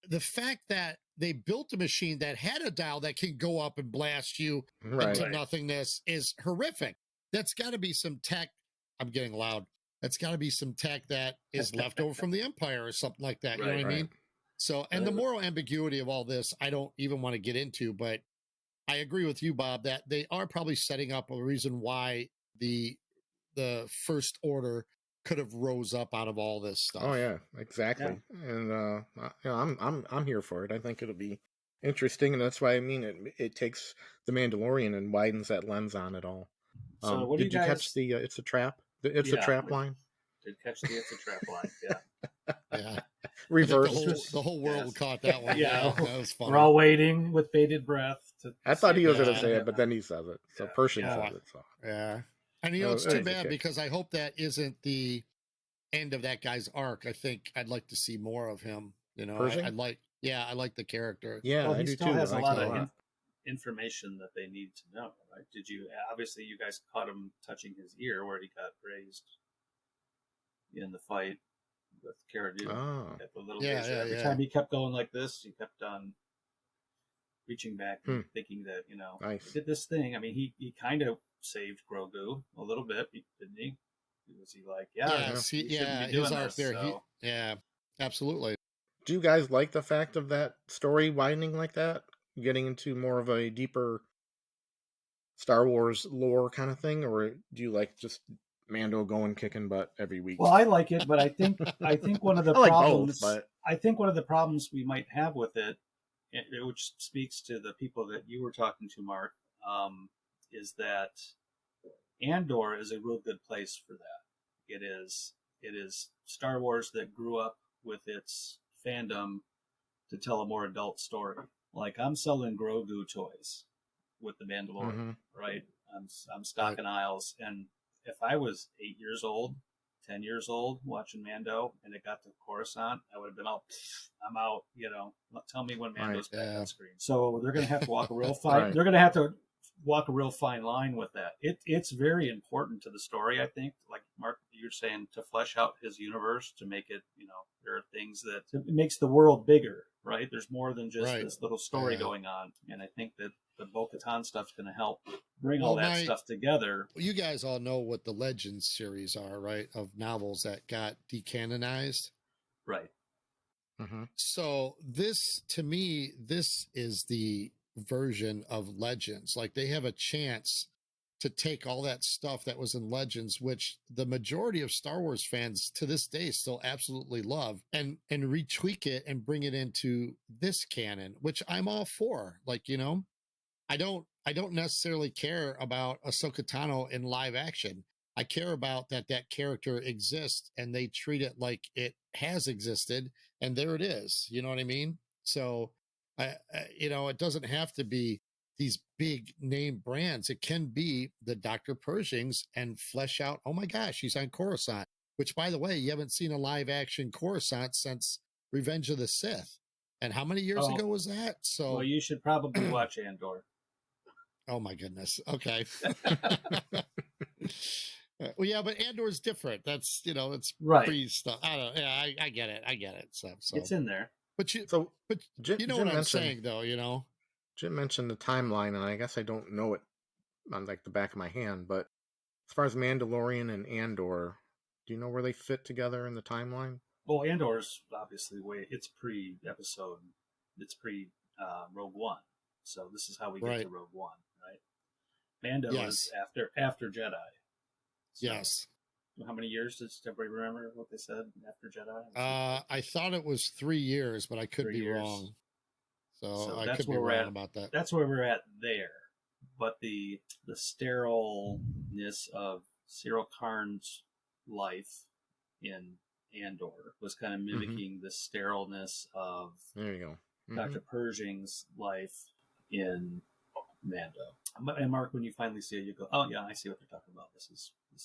S1: the fact that they built a machine that had a dial that can go up and blast you
S3: Right.
S1: into nothingness is horrific. That's got to be some tech. I'm getting loud. That's got to be some tech that is left over from the Empire or something like that. You know
S2: Right,
S1: what I
S3: right.
S1: mean? So, and the moral ambiguity of all this, I don't even want to get into, but I agree with you, Bob, that they are probably setting up a reason why the First Order could have rose up out of all this stuff.
S3: Oh yeah, exactly. And I'm here for it. I think it'll be interesting, and that's why I mean it takes the Mandalorian and widens that lens on it all.
S2: So what do you
S3: Did you catch
S2: guys?
S3: the It's a Trap? It's a
S2: Yeah,
S3: Trap
S2: we
S3: line
S2: did catch the It's a Trap line. Yeah.
S1: Yeah. I think
S3: reversed.
S1: the whole world
S2: Yes.
S1: caught that one.
S2: Yeah.
S1: That was funny.
S2: We're all waiting with bated breath.
S3: I thought he was going to
S1: Yeah.
S3: say it, but then he says it. So
S2: Yeah.
S3: Pershing
S2: Yeah.
S3: says it. So
S1: Yeah. And it's
S3: it
S1: too
S3: was a
S1: bad
S3: kick.
S1: because I hope that isn't the end of that guy's arc. I think I'd like to see more of him.
S3: Pershing?
S1: I like the character.
S3: Yeah,
S2: Well,
S3: I
S2: he
S3: do
S2: still
S3: too.
S2: has
S3: I
S2: a
S3: like
S2: lot
S3: it
S2: of
S3: lot.
S2: information that they need to know, right? Obviously you guys caught him touching his ear where he got grazed in the fight with Cara Dune.
S3: Oh.
S2: Kept a little
S1: Yeah,
S2: gazer.
S1: yeah,
S2: Every
S1: yeah.
S2: time he kept going like this, he kept on reaching back and
S3: Hmm.
S2: thinking that,
S3: Nice.
S2: he did this thing. I mean, he kind of saved Grogu a little bit, didn't he? Was he like,
S1: Yeah,
S3: Yeah.
S1: see,
S2: you shouldn't
S1: yeah,
S2: be doing
S1: his arc
S2: this,
S1: there.
S2: so.
S1: Yeah, absolutely.
S3: Do you guys like the fact of that story widening like that? Getting into more of a deeper Star Wars lore kind of thing? Or do you like just Mando going kicking butt every week?
S2: Well, I like it, but I think one of the
S3: I like
S2: problems
S3: both, but
S2: I think one of the problems we might have with it, which speaks to the people that you were talking to, Mark, is that Andor is a real good place for that. It is Star Wars that grew up with its fandom to tell a more adult story. Like I'm selling Grogu toys with the Mandalorian,
S3: Mhm.
S2: right? I'm stocking aisles, and if I was 8 years old, 10 years old watching Mando, and it got to Coruscant, I would have been all, I'm out. Tell me when Mando's back
S1: yeah.
S2: on screen. So they're going to have to walk a real fine.
S3: Right.
S2: They're going to have to walk a real fine line with that. It's very important to the story, I think. Like Mark, you're saying, to flesh out his universe, to make it, there are things that it makes the world bigger, right? There's more than just
S1: Right.
S2: this little story
S1: Yeah.
S2: going on, and I think that the Bo-Katan stuff's going to help bring
S1: Well,
S2: all that stuff together.
S1: You guys all know what the Legends series are, right? Of novels that got decanonized.
S2: Right.
S3: Mhm.
S1: So this, to me, this is the version of Legends. Like they have a chance to take all that stuff that was in Legends, which the majority of Star Wars fans to this day still absolutely love, and retweak it and bring it into this canon, which I'm all for. Like, I don't necessarily care about Ahsoka Tano in live action. I care about that character exists and they treat it like it has existed, and there it is. You know what I mean? So, it doesn't have to be these big name brands. It can be the Dr. Pershings and flesh out. Oh my gosh, he's on Coruscant. Which, by the way, you haven't seen a live action Coruscant since Revenge of the Sith. And how many years ago was that? So,
S2: Well, you should probably watch Andor.
S1: oh my goodness. Okay. Well, yeah, but Andor's different. That's it's
S2: Right.
S1: pre stuff. I don't. Yeah, I get it. I get it. So
S2: It's in there.
S1: but
S3: So
S1: you know
S3: Jim
S1: what I'm
S3: mentioned,
S1: saying, though.
S3: Jim mentioned the timeline, and I guess I don't know it on like the back of my hand, but as far as Mandalorian and Andor, do you know where they fit together in the timeline?
S2: Well, Andor's obviously it's pre-episode. It's pre-Rogue One. So this is how we get
S1: Right.
S2: to Rogue One, right? Mando
S1: Yes.
S2: is after Jedi. So
S1: Yes.
S2: how many years does everybody remember what they said after Jedi?
S1: I thought it was 3 years, but I could
S2: 3
S1: be
S2: years.
S1: wrong. So I
S2: that's
S1: could be
S2: where we're
S1: wrong
S2: at.
S1: about that.
S2: That's where we're at there. But the sterileness of Cyril Karn's life in Andor was kind of mimicking the sterileness of
S3: There you go. Mhm.
S2: Dr. Pershing's life in Mando. And Mark, when you finally see it, you go, "Oh yeah, I see what they're talking about. This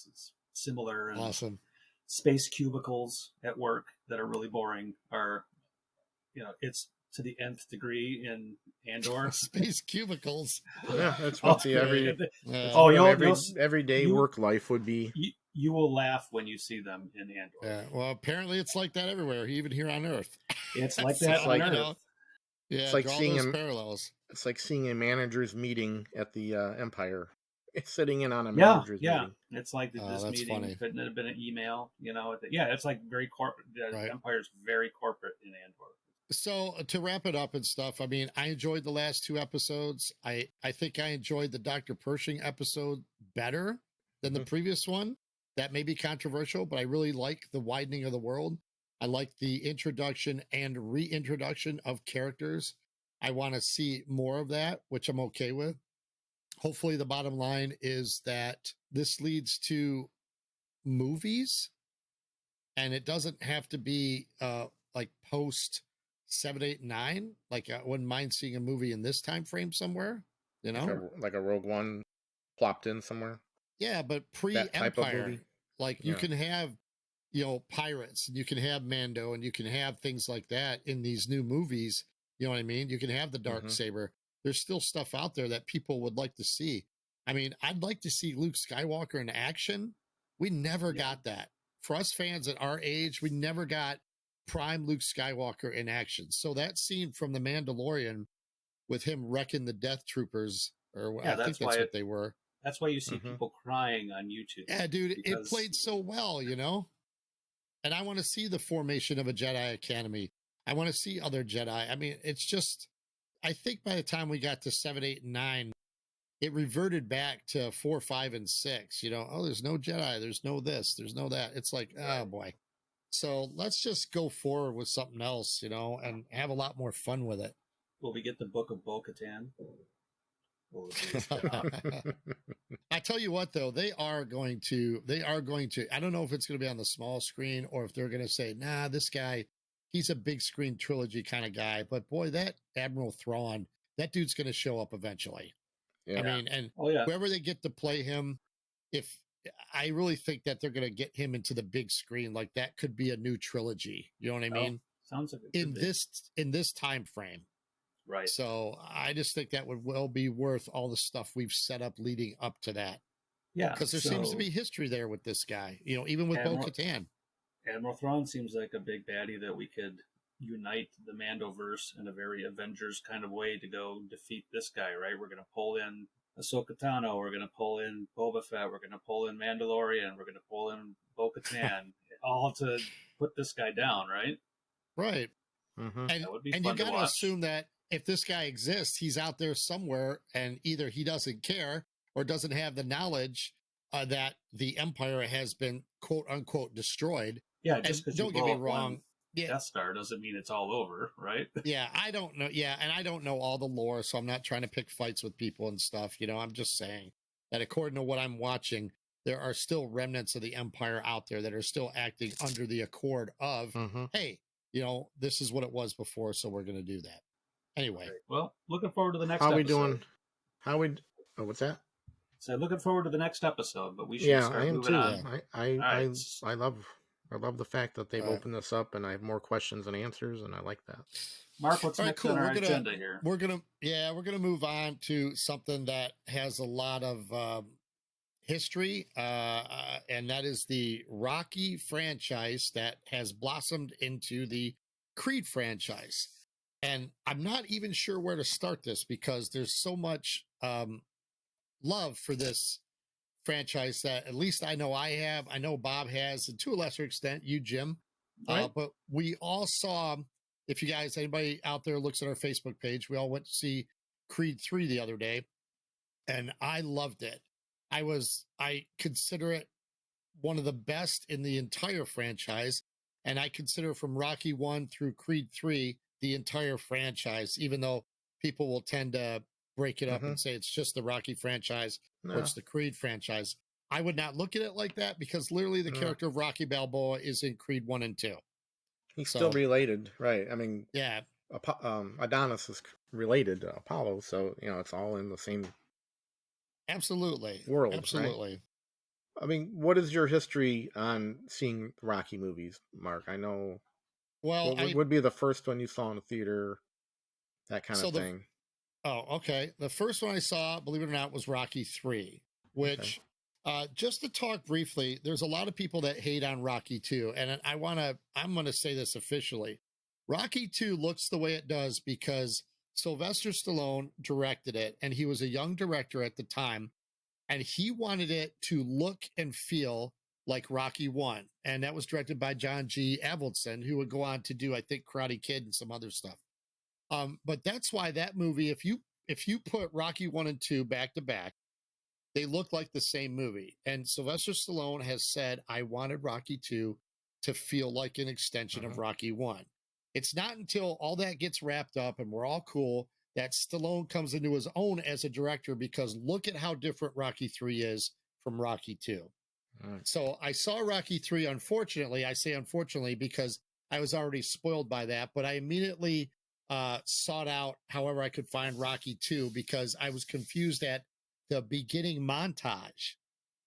S2: is similar." And
S1: Awesome.
S2: space cubicles at work that are really boring are, it's to the nth degree in Andor.
S1: Space cubicles.
S3: Yeah, that's what the everyday
S2: you-
S3: work life would be.
S2: You will laugh when you see them in Andor.
S1: Yeah. Well, apparently it's like that everywhere, even here on Earth.
S2: It's like
S1: So,
S2: that on
S3: like,
S2: Earth.
S1: Yeah,
S3: It's like
S1: draw
S3: seeing
S1: those
S3: him-
S1: parallels.
S3: It's like seeing a manager's meeting at the Empire. It's sitting in on a
S2: Yeah,
S3: manager's
S2: yeah.
S3: meeting.
S2: It's like
S1: Oh,
S2: this
S1: that's
S2: meeting
S1: funny.
S2: couldn't have been an email. Yeah, it's like very corporate. The
S1: Right.
S2: Empire's very corporate in Andor.
S1: So to wrap it up and stuff, I mean, I enjoyed the last 2 episodes. I think I enjoyed the Dr. Pershing episode better than the previous one. That may be controversial, but I really like the widening of the world. I like the introduction and reintroduction of characters. I want to see more of that, which I'm okay with. Hopefully, the bottom line is that this leads to movies, and it doesn't have to be like post 7, 8, 9. Like I wouldn't mind seeing a movie in this time frame somewhere, you know?
S3: Like a Rogue One plopped in somewhere.
S1: Yeah, but
S3: That type of
S1: pre-Empire,
S3: movie.
S1: like you
S3: Yeah.
S1: can have, pirates, and you can have Mando, and you can have things like that in these new movies. You know what I mean? You can have the dark
S3: Mhm.
S1: saber. There's still stuff out there that people would like to see. I mean, I'd like to see Luke Skywalker in action. We never got that. For us fans at our age, we never got prime Luke Skywalker in action. So that scene from The Mandalorian with him wrecking the Death Troopers, or
S2: Yeah,
S1: I think that's what they were.
S2: That's why you see
S3: Mhm.
S2: people crying on YouTube.
S1: Yeah, dude, it
S2: because
S1: played so well, And I want to see the formation of a Jedi Academy. I want to see other Jedi. I mean, it's just, I think by the time we got to 7, 8, and 9, it reverted back to 4, 5, and 6. Oh, there's no Jedi. There's no this. There's no that. It's like, oh boy. So let's just go forward with something else, and have a lot more fun with it.
S2: Will we get the Book of Bo-Katan? Will it be a spin-off?
S1: I tell you what, though, they are going to, I don't know if it's going to be on the small screen or if they're going to say, nah, this guy, he's a big screen trilogy kind of guy. But boy, that Admiral Thrawn, that dude's going to show up eventually.
S3: Yeah.
S1: I mean, and
S2: Oh yeah.
S1: whoever they get to play him, if I really think that they're going to get him into the big screen, like that could be a new trilogy. You know what I mean?
S2: Sounds like it could be.
S1: In this time frame.
S2: Right.
S1: So I just think that would well be worth all the stuff we've set up leading up to that.
S2: Yeah.
S1: Because there seems to be history there with this guy, even with
S2: Admiral-
S1: Bo-Katan.
S2: Admiral Thrawn seems like a big baddie that we could unite the Mandoverse in a very Avengers kind of way to go defeat this guy, right? We're going to pull in Ahsoka Tano, we're going to pull in Boba Fett, we're going to pull in Mandalorian, we're going to pull in Bo-Katan, all to put this guy down, right?
S1: Right.
S3: Mhm.
S1: And,
S2: That would be
S1: and
S2: fun
S1: you
S2: to
S1: got to
S2: watch.
S1: assume that if this guy exists, he's out there somewhere, and either he doesn't care or doesn't have the knowledge that the Empire has been quote unquote destroyed.
S2: Yeah, just because you
S1: don't get
S2: blow
S1: me
S2: up
S1: wrong.
S2: one
S1: Yeah,
S2: Death Star doesn't mean it's all over, right?
S1: yeah, I don't know. Yeah, and I don't know all the lore, so I'm not trying to pick fights with people and stuff. I'm just saying that according to what I'm watching, there are still remnants of the Empire out there that are still acting under the accord of,
S3: Mhm.
S1: hey, this is what it was before, so we're going to do that. Anyway,
S2: Well, looking forward to the next
S3: How
S2: episode.
S3: we doing? What's that?
S2: So looking forward to the next episode, but we should
S3: Yeah,
S2: start
S3: I am
S2: moving
S3: too.
S2: on.
S3: I
S2: right.
S3: I love the fact that they've
S1: All right.
S3: opened this up, and I have more questions and answers, and I like that.
S2: Mark, what's
S1: all right,
S2: next
S1: cool.
S2: on our
S1: We're
S2: agenda here?
S1: gonna move on to something that has a lot of history, and that is the Rocky franchise that has blossomed into the Creed franchise. And I'm not even sure where to start this because there's so much love for this franchise that at least I know I have. I know Bob has, and to a lesser extent, you, Jim.
S2: Right.
S1: But we all saw, if you guys, anybody out there looks at our Facebook page, we all went to see Creed 3 the other day, and I loved it. I consider it one of the best in the entire franchise. And I consider from Rocky 1 through Creed 3 the entire franchise, even though people will tend to break it up
S3: Mhm.
S1: and say it's just the Rocky franchise or
S3: No,
S1: it's the Creed franchise. I would not look at it like that because literally the
S3: No.
S1: character of Rocky Balboa is in Creed 1 and 2.
S3: he's
S1: So-
S3: still related, right? I mean,
S1: Yeah,
S3: Adonis is related to Apollo, so it's all in the same
S1: absolutely.
S3: world, right?
S1: Absolutely.
S3: I mean, what is your history on seeing Rocky movies, Mark? I know
S1: Well,
S3: what would be the first one you saw in the theater, that kind
S1: So
S3: of
S1: the-
S3: thing.
S1: okay. The first one I saw, believe it or not, was Rocky 3, which just to talk briefly, there's a lot of people that hate on Rocky 2. And I'm going to say this officially. Rocky 2 looks the way it does because Sylvester Stallone directed it, and he was a young director at the time, and he wanted it to look and feel like Rocky 1. And that was directed by John G. Avildsen, who would go on to do, I think, Karate Kid and some other stuff. But that's why that movie, if you put Rocky 1 and 2 back to back, they look like the same movie. And Sylvester Stallone has said, I wanted Rocky 2 to feel like an extension of Rocky 1. It's not until all that gets wrapped up and we're all cool that Stallone comes into his own as a director, because look at how different Rocky 3 is from Rocky 2. So I saw Rocky 3, unfortunately. I say unfortunately because I was already spoiled by that, but I immediately sought out however I could find Rocky 2 because I was confused at the beginning montage.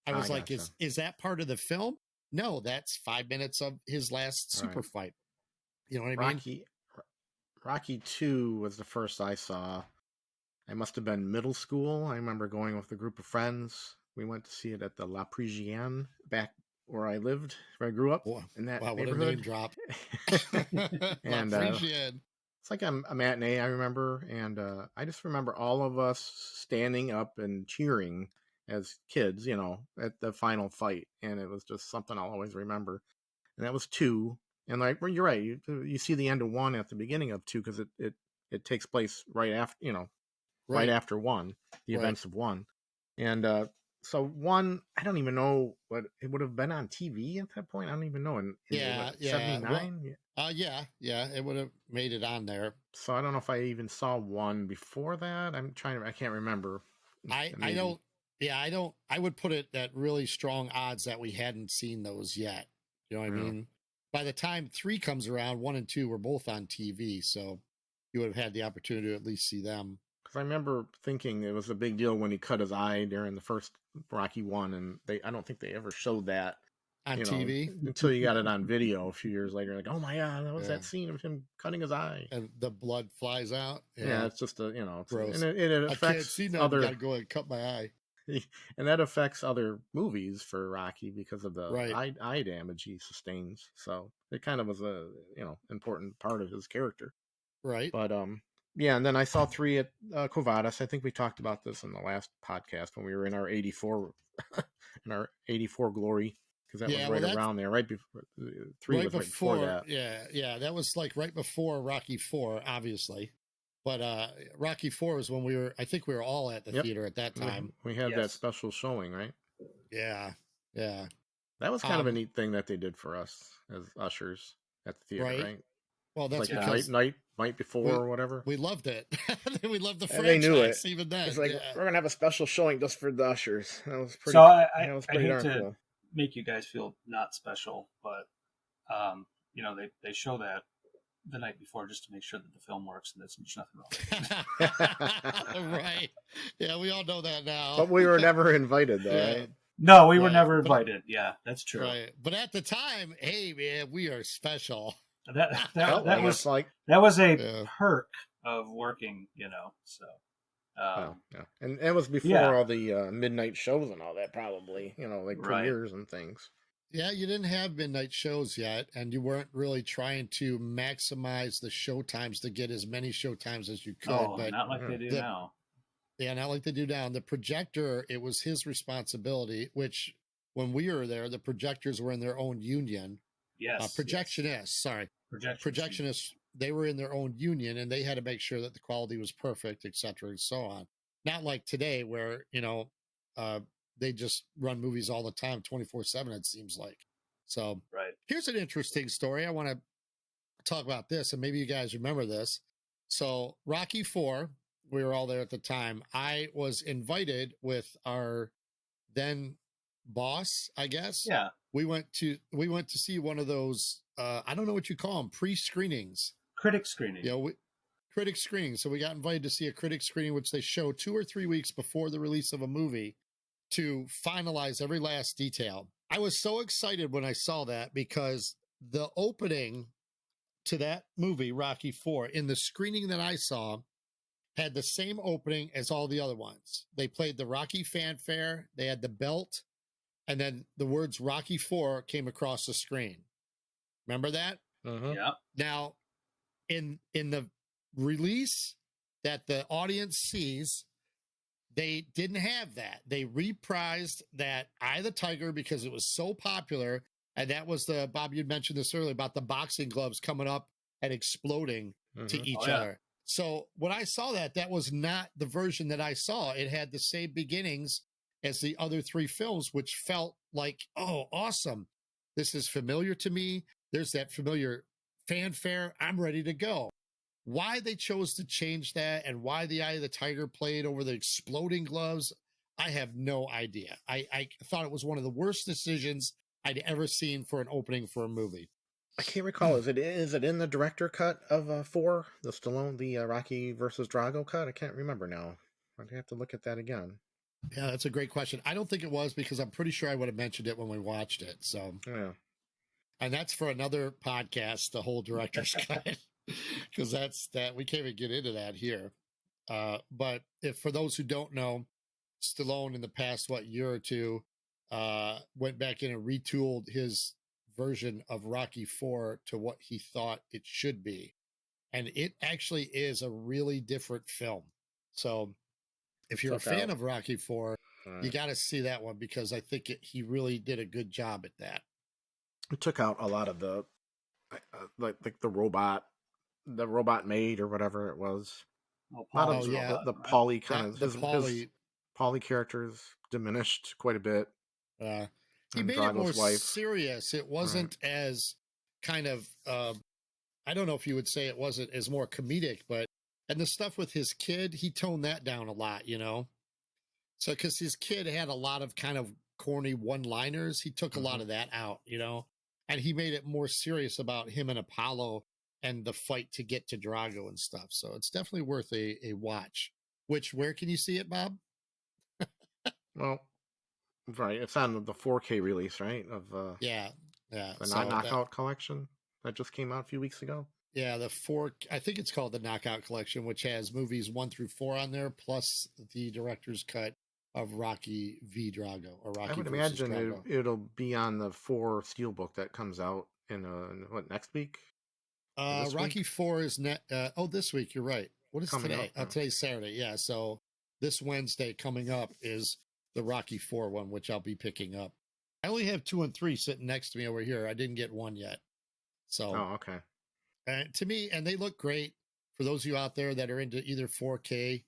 S1: I was like,
S3: gotcha.
S1: is that part of the film? No, that's 5 minutes of his last super fight. You know what I mean?
S3: Rocky 2 was the first I saw. I must have been middle school. I remember going with a group of friends. We went to see it at the La Parisienne back where I lived, where I grew up in that
S1: wow,
S3: neighborhood.
S1: What a name drop.
S3: And it's like a matinee, I remember. And I just remember all of us standing up and cheering as kids, you know, at the final fight. And it was just something I'll always remember. And that was 2. And like, well, you're right. You see the end of 1 at the beginning of 2 because it takes place right after, you know, right after 1, the events of 1. And so 1, I don't even know what it would have been on TV at that point. I don't even know. In 79?
S1: Well, yeah, it would have made it on there.
S3: So I don't know if I even saw 1 before that. I can't remember.
S1: I would put it at really strong odds that we hadn't seen those yet. You know what I mean? By the time 3 comes around, 1 and 2 were both on TV, so you would have had the opportunity to at least see them.
S3: Because I remember thinking it was a big deal when he cut his eye during the first Rocky 1, and I don't think they ever showed that
S1: on TV
S3: until you got it on video a few years later. Like, oh my God, that was that scene of him cutting his eye,
S1: and the blood flies out.
S3: Yeah, it's just it's
S1: gross.
S3: And it affects
S1: I can't see now.
S3: other.
S1: I gotta go and cut my eye.
S3: And that affects other movies for Rocky because of the eye damage he sustains. So it kind of was a important part of his character.
S1: Right.
S3: But yeah, and then I saw 3 at Covadas. I think we talked about this in the last podcast when we were in our 84 glory, because that was right around there, right before 3 was right before that.
S1: Yeah, that was like right before Rocky 4, obviously. But Rocky 4 was when I think we were all at the theater at that time.
S3: We had that special showing, right?
S1: Yeah.
S3: That was kind of a neat thing that they did for us as ushers at the theater, right?
S1: Well, that's
S3: like
S1: because
S3: night before or whatever.
S1: We loved it. We loved the franchise.
S3: They knew it.
S1: Even then.
S3: It's like, we're going to have a special showing just for the ushers. That was pretty,
S2: so I hate
S3: darn
S2: to
S3: cool.
S2: make you guys feel not special, but they show that the night before just to make sure that the film works and there's nothing wrong.
S1: Right. Yeah, we all know that now.
S3: But we were never invited, though, right?
S2: No, we were never invited. Yeah, that's true.
S1: Right. But at the time, hey man, we are special.
S2: That was a perk of working, so.
S3: And it was before all the midnight shows and all that, probably, like premieres and things.
S1: Yeah, you didn't have midnight shows yet, and you weren't really trying to maximize the show times to get as many show times as you could.
S2: Oh, but not like they do now.
S1: Yeah, not like they do now. And the projector, it was his responsibility, which when we were there, the projectors were in their own union.
S2: Yes.
S1: Projectionists, sorry. Projectionists, they were in their own union, and they had to make sure that the quality was perfect, et cetera, and so on. Not like today where, they just run movies all the time, 24/7, it seems like. So here's an interesting story. I want to talk about this, and maybe you guys remember this. So Rocky 4, we were all there at the time. I was invited with our then boss, I guess.
S2: Yeah.
S1: We went to see one of those, I don't know what you call them, pre-screenings.
S2: Critic screening.
S1: Critic screening. So we got invited to see a critic screening, which they show 2 or 3 weeks before the release of a movie to finalize every last detail. I was so excited when I saw that because the opening to that movie, Rocky 4, in the screening that I saw, had the same opening as all the other ones. They played the Rocky fanfare, they had the belt, and then the words Rocky 4 came across the screen. Remember that?
S2: Yeah.
S1: Now, in the release that the audience sees, they didn't have that. They reprised that Eye of the Tiger because it was so popular. And that was Bob, you'd mentioned this earlier about the boxing gloves coming up and exploding to each other. So when I saw that was not the version that I saw. It had the same beginnings as the other three films, which felt like, oh, awesome. This is familiar to me. There's that familiar fanfare. I'm ready to go. Why they chose to change that and why the Eye of the Tiger played over the exploding gloves, I have no idea. I thought it was one of the worst decisions I'd ever seen for an opening for a movie.
S3: I can't recall. Is it in the director cut of 4, the Stallone, the Rocky versus Drago cut? I can't remember now. I'd have to look at that again.
S1: Yeah, that's a great question. I don't think it was, because I'm pretty sure I would have mentioned it when we watched it. So,
S3: Yeah.
S1: and that's for another podcast, the whole director's cut, because we can't even get into that here. But if for those who don't know, Stallone in the past year or two went back in and retooled his version of Rocky 4 to what he thought it should be, and it actually is a really different film. So if you're a fan of Rocky 4, you got to see that one, because I think he really did a good job at that.
S3: It took out a lot of the like the robot maid or whatever it was. The Paulie kind of his Paulie characters diminished quite a bit.
S1: He made it more serious. It wasn't as kind of I don't know if you would say it wasn't as more comedic, and the stuff with his kid, he toned that down a lot, So because his kid had a lot of kind of corny one-liners, he took a lot of that out, and he made it more serious about him and Apollo and the fight to get to Drago and stuff. So it's definitely worth a watch. Where can you see it, Bob?
S3: Well, right, it's on the 4K release, right? Of
S1: the
S3: Knockout Collection that just came out a few weeks ago.
S1: Yeah, I think it's called the Knockout Collection, which has movies 1 through 4 on there, plus the director's cut of Rocky v. Drago, or Rocky.
S3: I would imagine it'll be on the 4 Steelbook that comes out in next week?
S1: Rocky 4 is this week. You're right. What is today? Today's Saturday. Yeah, so this Wednesday coming up is the Rocky 4 one, which I'll be picking up. I only have 2 and 3 sitting next to me over here. I didn't get 1 yet. So.
S3: Oh, okay.
S1: To me, and they look great. For those of you out there that are into either 4K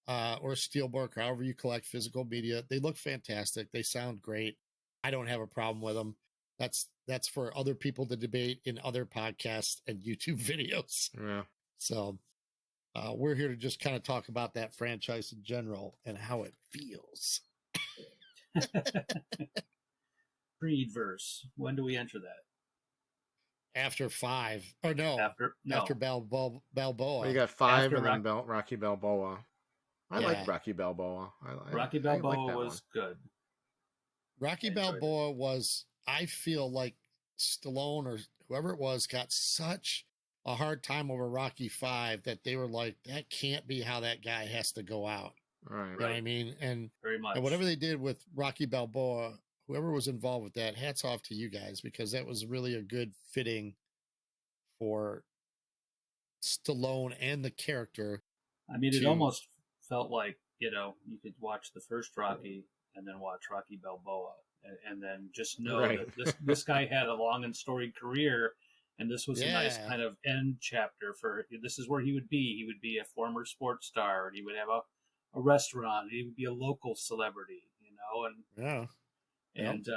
S1: or Steelbook, or however you collect physical media, they look fantastic. They sound great. I don't have a problem with them. That's for other people to debate in other podcasts and YouTube videos.
S3: Yeah.
S1: So we're here to just kind of talk about that franchise in general and how it feels.
S2: Creedverse. When do we enter that?
S1: After 5, or no? After Balboa.
S3: Well, you got 5 and then Rocky Balboa. I like Rocky Balboa.
S2: Rocky Balboa was good.
S1: Rocky Balboa was, I feel like Stallone or whoever it was got such a hard time over Rocky 5 that they were like, that can't be how that guy has to go out.
S3: Right.
S1: You know what I mean? And
S2: very much.
S1: And whatever they did with Rocky Balboa, whoever was involved with that, hats off to you guys, because that was really a good fitting for Stallone and the character.
S2: I mean, it almost felt like, you could watch the first Rocky and then watch Rocky Balboa and then just know that this guy had a long and storied career, and this was a nice kind of end chapter for, this is where he would be. He would be a former sports star, and he would have a restaurant. He would be a local celebrity, And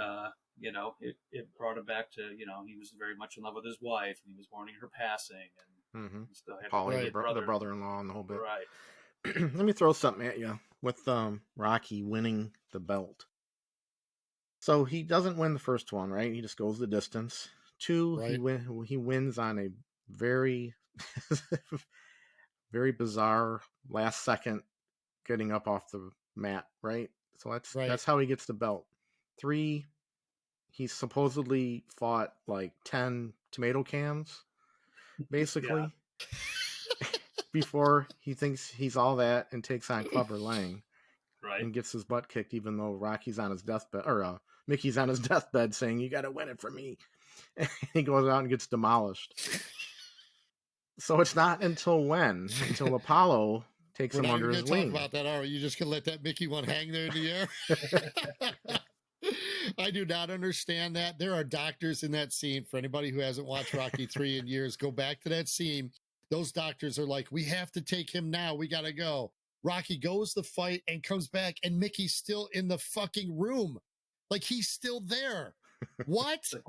S2: it brought him back to, he was very much in love with his wife, and he was mourning her passing, and he still had
S3: Paulie, the brother-in-law, and the whole bit.
S2: Right.
S3: Let me throw something at you with Rocky winning the belt. So he doesn't win the first one, right? He just goes the distance. 2, he wins on a very, very bizarre last second getting up off the mat, right? So that's how he gets the belt. 3, he supposedly fought like 10 tomato cans, basically, before he thinks he's all that and takes on Clubber Lang, and gets his butt kicked, even though Rocky's on his deathbed, or Mickey's on his deathbed saying, "You got to win it for me." And he goes out and gets demolished. So it's not until Apollo takes him under his wing.
S1: Talk about that, are you just gonna let that Mickey one hang there in the air? I do not understand that. There are doctors in that scene. For anybody who hasn't watched Rocky 3 in years, go back to that scene. Those doctors are like, we have to take him now. We got to go. Rocky goes to fight and comes back, and Mickey's still in the fucking room. Like, he's still there. What?
S2: It's like,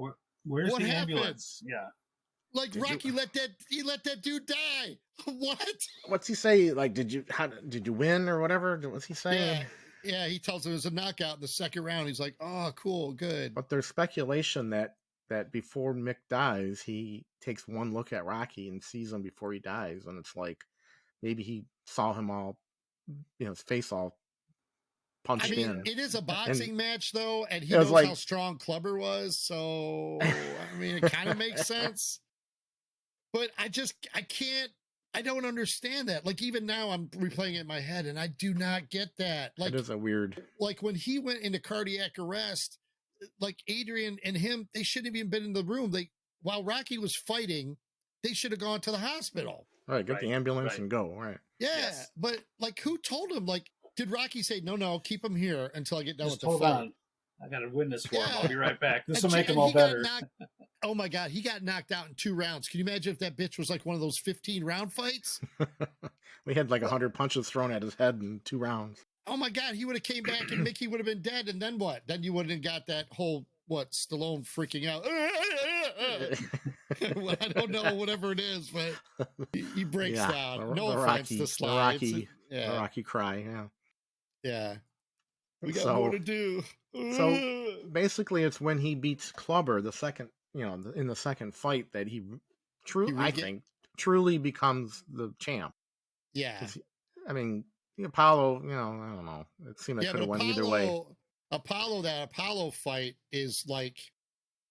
S2: where's
S1: What
S2: the
S1: happened?
S2: ambulance? Yeah.
S1: Like, Rocky let that dude die. What?
S3: What's he say? Like, did you win or whatever? What's he saying?
S1: Yeah, he tells him it was a knockout in the second round. He's like, oh, cool, good.
S3: But there's speculation that before Mick dies, he takes one look at Rocky and sees him before he dies, and it's like maybe he saw him all, his face all punched in.
S1: It is a boxing match though, and he
S3: It was
S1: knows
S3: like-
S1: how strong Clubber was, so I mean, it kind of makes sense. But I don't understand that. Like, even now I'm replaying it in my head and I do not get that. Like,
S3: It is a weird.
S1: like when he went into cardiac arrest, like Adrian and him, they shouldn't have even been in the room. While Rocky was fighting, they should have gone to the hospital.
S3: Right, get
S2: Right,
S3: the ambulance
S2: right.
S3: and go. Right.
S1: Yeah,
S2: Yes.
S1: but like, who told him? Like, did Rocky say, no, keep him here until I get done
S2: Just
S1: with the
S2: hold
S1: fight?
S2: on. I got to win this for him.
S1: Yeah.
S2: I'll be right back. This
S1: And
S2: will make
S1: Jan,
S2: him all
S1: he got
S2: better.
S1: oh my God, he got knocked out in 2 rounds. Can you imagine if that bitch was like one of those 15-round fights?
S3: We had like 100 punches thrown at his head in 2 rounds.
S1: Oh my God, he would have came back and Mickey would have been dead. And then what? Then you wouldn't have got that whole, Stallone freaking out. Well, I don't know, whatever it is, but he breaks down. No
S3: the
S1: offense
S3: Rocky,
S1: to Sly.
S3: the
S1: Yeah.
S3: Rocky cry. Yeah.
S1: Yeah. We got
S3: So-
S1: more to do.
S3: So basically, it's when he beats Clubber the second, in the second fight that he I think truly becomes the champ.
S1: Yeah.
S3: 'Cause I mean, the Apollo, I don't know. It seemed like
S1: Yeah,
S3: could
S1: but
S3: have went either way.
S1: that Apollo fight is like,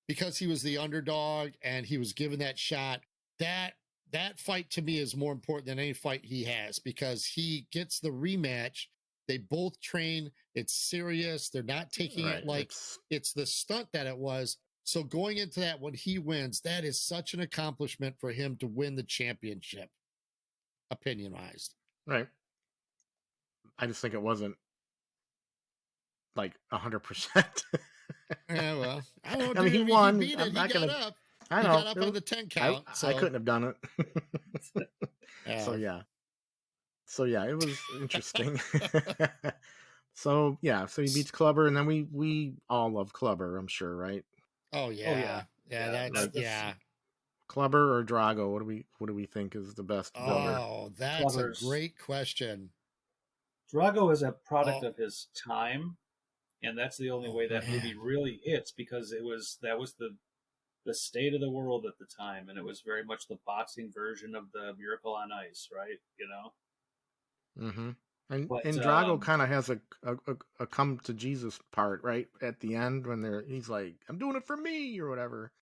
S1: because he was the underdog and he was given that shot, that fight to me is more important than any fight he has, because he gets the rematch. They both train. It's serious. They're not taking it like it's the stunt that it was. So going into that, when he wins, that is such an accomplishment for him to win the championship, opinionized.
S3: Right. I just think it wasn't like 100%.
S1: Yeah, well, I don't know.
S3: I mean,
S1: dude.
S3: he won.
S1: He beat it.
S3: I'm
S1: He
S3: not
S1: got
S3: gonna-
S1: up.
S3: I
S1: He
S3: know.
S1: got up on the 10 count.
S3: I couldn't have done it.
S1: Yeah.
S3: So yeah, it was interesting. So he beats Clubber, and then we all love Clubber, I'm sure, right?
S1: Oh yeah.
S2: yeah.
S1: Yeah. That's yeah.
S3: Clubber or Drago? What do we think is the best brother?
S1: Oh, that's
S2: Clubber's-
S1: a great question.
S2: Drago is a product
S1: Oh.
S2: of his time, and that's the only way that movie really hits, because that was the state of the world at the time, and it was very much the boxing version of the Miracle on Ice, right?
S3: Mm-hmm. And
S2: But,
S3: Drago kind of has a come to Jesus part right at the end when he's like, I'm doing it for me or whatever.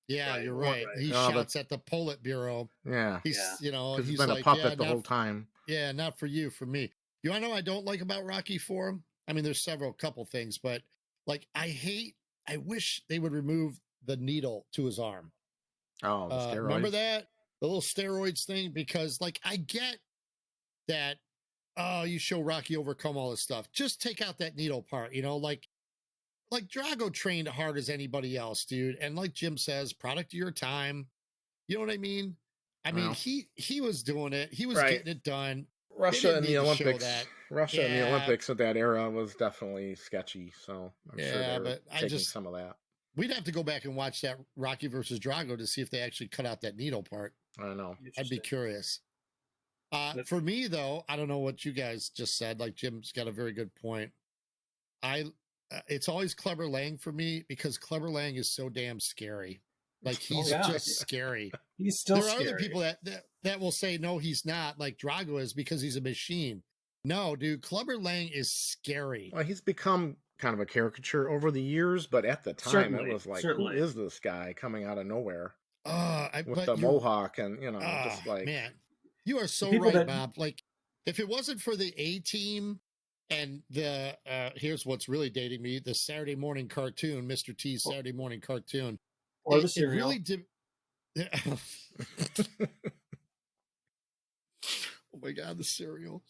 S1: Yeah,
S2: Right,
S1: you're
S2: right.
S1: right. He
S3: Oh,
S1: shouts at the Politburo.
S3: Yeah,
S1: He's
S2: Yeah.
S3: because he's
S1: he's
S3: been
S1: like,
S3: a puppet
S1: yeah,
S3: the whole time.
S1: Yeah, not for you, for me. You want to know what I don't like about Rocky for him? I mean, there's couple things, but like, I wish they would remove the needle to his arm.
S3: Oh, the steroids.
S1: Remember that? The little steroids thing? Because like, I get that, you show Rocky overcome all this stuff. Just take out that needle part, like Drago trained hard as anybody else, dude. And like Jim says, product of your time. You know what I mean? I mean,
S3: Well.
S1: he was doing it. He was
S3: Right.
S1: getting it done.
S3: Russia
S1: didn't
S3: in the
S1: need to show
S3: Olympics.
S1: that.
S3: Russia in the
S1: Yeah.
S3: Olympics at that era was definitely sketchy. So I'm sure
S1: Yeah,
S3: they're
S1: but I
S3: taking
S1: just-
S3: some of that.
S1: We'd have to go back and watch that Rocky versus Drago to see if they actually cut out that needle part.
S3: I don't know.
S1: I'd be
S2: Interesting.
S1: curious.
S2: But-
S1: For me, though, I don't know what you guys just said. Like, Jim's got a very good point. It's always Clubber Lang for me, because Clubber Lang is so damn scary. Like, he's
S2: yeah.
S1: just scary.
S2: He's still
S1: There are
S2: scary.
S1: other people that will say, no, he's not, like Drago is, because he's a machine. No, dude, Clubber Lang is scary.
S3: Well, he's become kind of a caricature over the years, but at the time
S2: Certainly,
S3: it was like,
S2: certainly.
S3: who is this guy coming out of nowhere with
S1: But
S3: the
S1: you're-
S3: mohawk and just like
S1: man, you are so
S2: people
S1: right,
S2: that-
S1: Bob. Like, if it wasn't for the A-Team and the here's what's really dating me, the Saturday morning cartoon, Mr. T's Saturday morning cartoon,
S2: or the
S1: it
S2: cereal.
S1: really did. Oh my God, the cereal!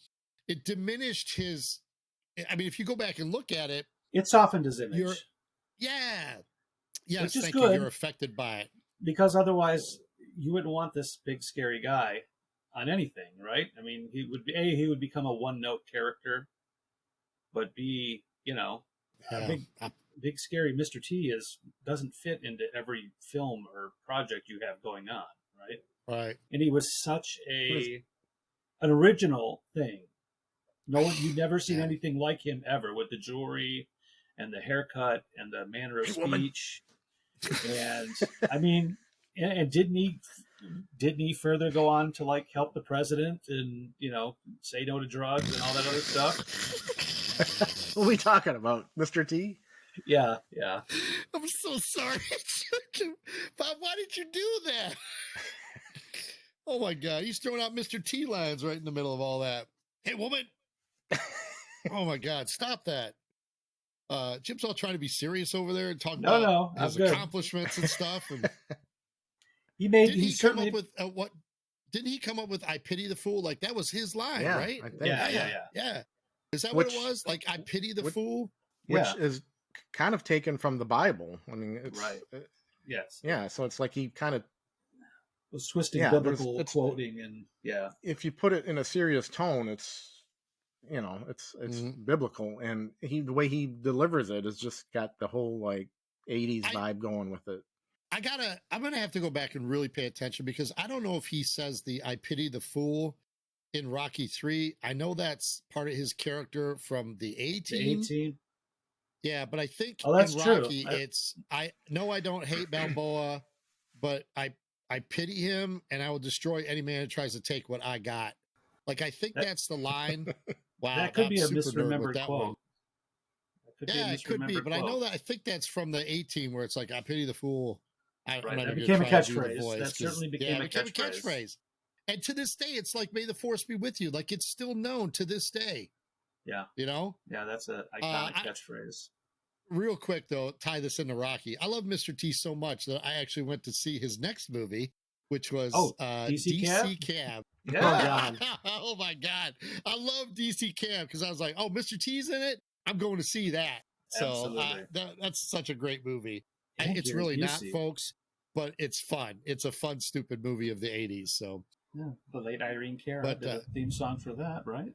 S1: It diminished his. I mean, if you go back and look at it,
S2: It softened his image.
S1: You're- yes,
S2: Which is
S1: thank
S2: good.
S1: you. You're affected by it.
S2: Because otherwise you wouldn't want this big scary guy on anything, right? I mean, he would become a one note character, but B, a
S1: Yeah.
S2: big scary Mr. T doesn't fit into every film or project you have going on, right?
S1: Right.
S2: And he was such an original thing. No one, you'd never seen anything like him ever, with the jewelry and the haircut and the manner of speech. And I mean, and didn't he further go on to like help the president and say no to drugs and all that other stuff?
S3: What are we talking about, Mr. T?
S2: Yeah.
S1: I'm so sorry, Bob. Why did you do that? Oh my God, he's throwing out Mr. T lines right in the middle of all that. Hey, woman. Oh my God, stop that. Jim's all trying to be serious over there and talk about his accomplishments and stuff. And didn't he come up with what? Didn't he come up with "I pity the fool"? Like that was his line, right?
S3: I think.
S1: Yeah. Is that what it was? Like "I pity the fool,"
S3: which is kind of taken from the Bible. I mean, it's
S2: right. Yes.
S3: Yeah. So it's like he kind of
S2: was twisting biblical quoting, and
S3: if you put it in a serious tone, it's biblical, and the way he delivers it has just got the whole like 80s vibe going with it.
S1: I'm gonna have to go back and really pay attention, because I don't know if he says the "I pity the fool" in Rocky 3. I know that's part of his character from the A-Team. Yeah, but I think in Rocky it's I don't hate Balboa, but I pity him, and I will destroy any man who tries to take what I got. Like I think that's the line. Wow,
S2: that could be a misremembered quote.
S1: It could be, but I know that I think that's from the A-Team, where it's like "I pity the fool."
S2: That became a catchphrase. That certainly became a catchphrase.
S1: And to this day, it's like "May the force be with you." Like it's still known to this day.
S2: Yeah. Yeah, that's an iconic catchphrase.
S1: Real quick though, tie this into Rocky. I love Mr. T so much that I actually went to see his next movie, which was
S2: DC
S1: Cab.
S2: Yeah.
S3: Oh God.
S1: Oh my God. I love DC Cab because I was like, oh, Mr. T's in it. I'm going to see that. So that's such a great movie. It's really not, folks, but it's fun. It's a fun, stupid movie of the 80s. So
S2: the late Irene Cara did a theme song for that, right?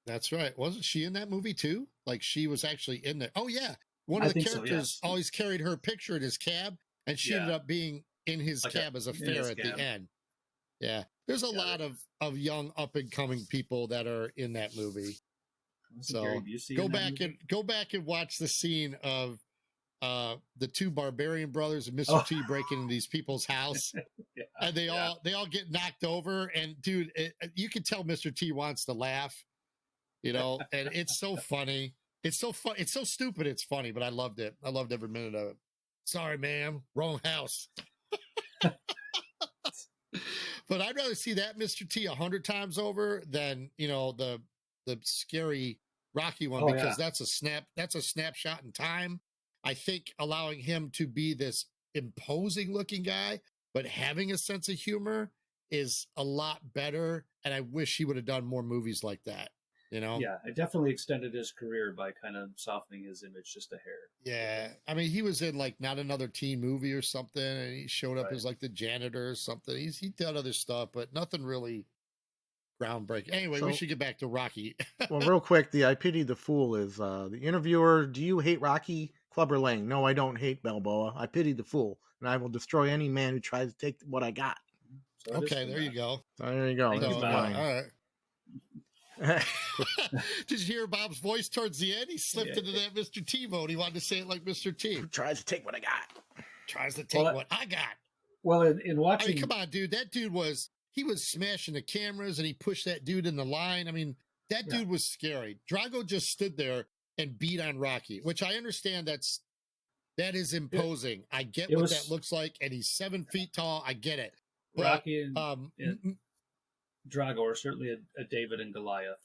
S1: That's right. Wasn't she in that movie too? Like she was actually in there. Oh yeah. One of the characters always carried her picture in his cab, and she ended up being in his cab as a fare at the end. Yeah. There's a lot of young up and coming people that are in that movie. So go back and watch the scene of the two Barbarian brothers and Mr. T breaking into these people's house, and they all get knocked over. And dude, you can tell Mr. T wants to laugh, and it's so funny. It's so fun. It's so stupid. It's funny, but I loved it. I loved every minute of it. Sorry, ma'am, wrong house. But I'd rather see that Mr. T 100 times over than the scary Rocky one, because that's a snapshot in time. I think allowing him to be this imposing looking guy, but having a sense of humor is a lot better. And I wish he would have done more movies like that.
S2: Yeah, it definitely extended his career by kind of softening his image just a hair.
S1: Yeah, I mean, he was in like Not Another Teen Movie or something, and he showed up as like the janitor or something. He did other stuff, but nothing really groundbreaking. Anyway, we should get back to Rocky.
S3: Well, real quick, the "I pity the fool" is the interviewer. Do you hate Rocky? Clubber Lang. No, I don't hate Balboa. I pity the fool, and I will destroy any man who tries to take what I got.
S1: So okay, there you go.
S3: So there you go.
S1: That's all right. Did you hear Bob's voice towards the end? He slipped into that Mr. T mode. He wanted to say it like Mr. T.
S3: Who tries to take what I got?
S1: Tries to take what I got.
S2: Well, in watching,
S1: I mean, come on, dude. That dude was smashing the cameras, and he pushed that dude in the line. I mean, that dude was scary. Drago just stood there and beat on Rocky, which I understand that is imposing. I get what that looks like, and he's 7 feet tall. I get it. But,
S2: Rocky and Drago are certainly a David and Goliath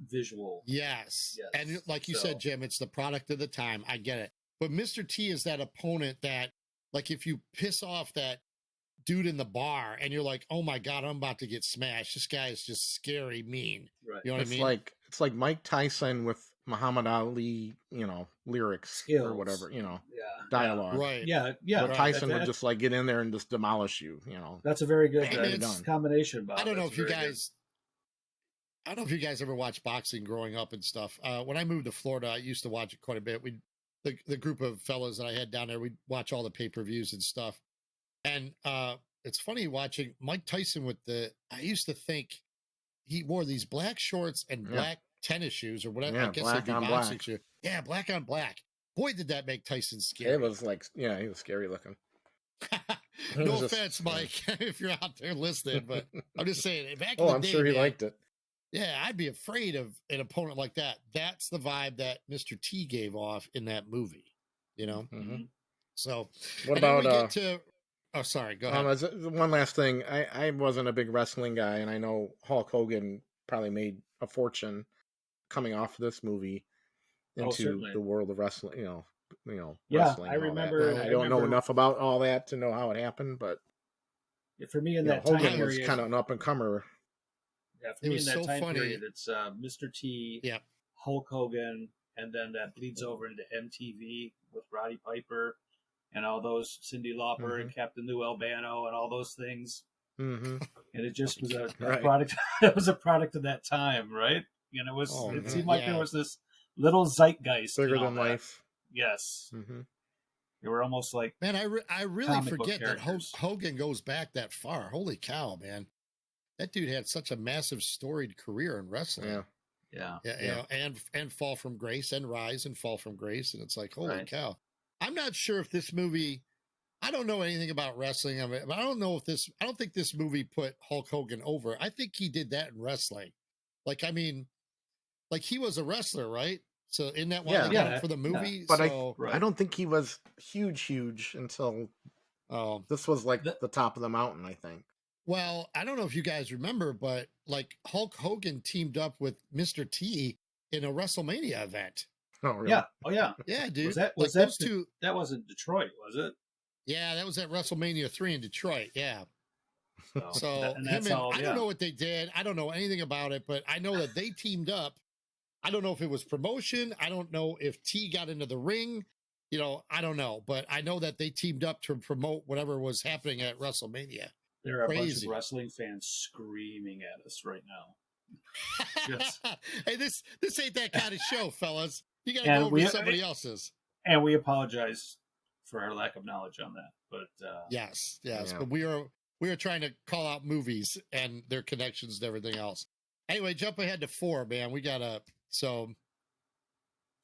S2: visual.
S1: Yes. And like you said, Jim, it's the product of the time. I get it. But Mr. T is that opponent that, like, if you piss off that dude in the bar and you're like, oh my God, I'm about to get smashed. This guy is just scary mean.
S2: Right.
S1: You know what I mean?
S3: It's like Mike Tyson with Muhammad Ali, lyrics
S2: skills.
S3: or whatever,
S2: Yeah.
S3: dialogue.
S1: Right.
S2: Yeah.
S3: But
S2: Right.
S3: Tyson would just like get in there and just demolish you,
S2: That's a very good
S1: Hey, man,
S2: combination, Bob.
S1: I don't know
S2: That's
S1: if you
S2: very good.
S1: guys. I don't know if you guys ever watched boxing growing up and stuff. When I moved to Florida, I used to watch it quite a bit. The group of fellas that I had down there, we'd watch all the pay-per-views and stuff. And it's funny watching Mike Tyson with I used to think he wore these black shorts and black tennis shoes or whatever. I guess
S3: black
S1: they'd be
S3: on
S1: boxing
S3: black.
S1: shoes. Yeah, black on black. Boy, did that make Tyson scary.
S3: It was like, he was scary looking.
S1: No offense, Mike, if you're out there listening, but I'm just saying, back in
S3: Oh,
S1: the
S3: I'm
S1: day,
S3: sure he
S1: man,
S3: liked it.
S1: yeah, I'd be afraid of an opponent like that. That's the vibe that Mr. T gave off in that movie,
S3: Mm-hmm.
S1: So,
S3: What
S1: and then
S3: about
S1: we get to? Oh, sorry. Go ahead.
S3: One last thing. I wasn't a big wrestling guy, and I know Hulk Hogan probably made a fortune coming off this movie into
S2: certainly.
S3: the world of wrestling.
S2: Yeah,
S3: wrestling.
S2: I
S3: and all
S2: remember.
S3: that. I don't know enough about all that to know how it happened, but
S2: for me in that time
S3: Hogan
S2: period,
S3: was kind of an up and comer.
S2: Yeah, for me in that time
S1: funny.
S2: period, it's Mr. T, Hulk Hogan, and then that bleeds over into MTV with Roddy Piper and all those, Cyndi Lauper and Captain Lou Albano and all those things.
S3: Mm-hmm.
S2: And it just was a product. It was a product of that time, right? It seemed like there was this little zeitgeist,
S3: bigger than life.
S2: Yes.
S3: Mm-hmm.
S2: They were almost like,
S1: man, I really forget that Hogan goes back that far. Holy cow, man. That dude had such a massive storied career in wrestling.
S2: Yeah.
S1: And fall from grace and rise and fall from grace. And it's like, holy cow. I'm not sure if this movie, I don't know anything about wrestling. But I don't think this movie put Hulk Hogan over. I think he did that in wrestling. Like, I mean, like he was a wrestler, right? So isn't that why they got him for the movie?
S3: But I don't think he was huge until this was like the top of the mountain, I think.
S1: Well, I don't know if you guys remember, but like Hulk Hogan teamed up with Mr. T in a WrestleMania event.
S3: Oh, really?
S2: Yeah. Oh, yeah.
S1: Yeah, dude.
S2: Was that those two? That wasn't Detroit, was it?
S1: Yeah, that was at WrestleMania 3 in Detroit. Yeah. So I don't know what they did. I don't know anything about it, but I know that they teamed up. I don't know if it was promotion. I don't know if T got into the ring. I don't know, but I know that they teamed up to promote whatever was happening at WrestleMania.
S2: There are a bunch of wrestling fans screaming at us right now.
S1: Hey, this ain't that kind of show, fellas. You got to go over to somebody else's.
S2: And we apologize for our lack of knowledge on that. But
S1: yes, but we are trying to call out movies and their connections to everything else. Anyway, jump ahead to 4, man. We got so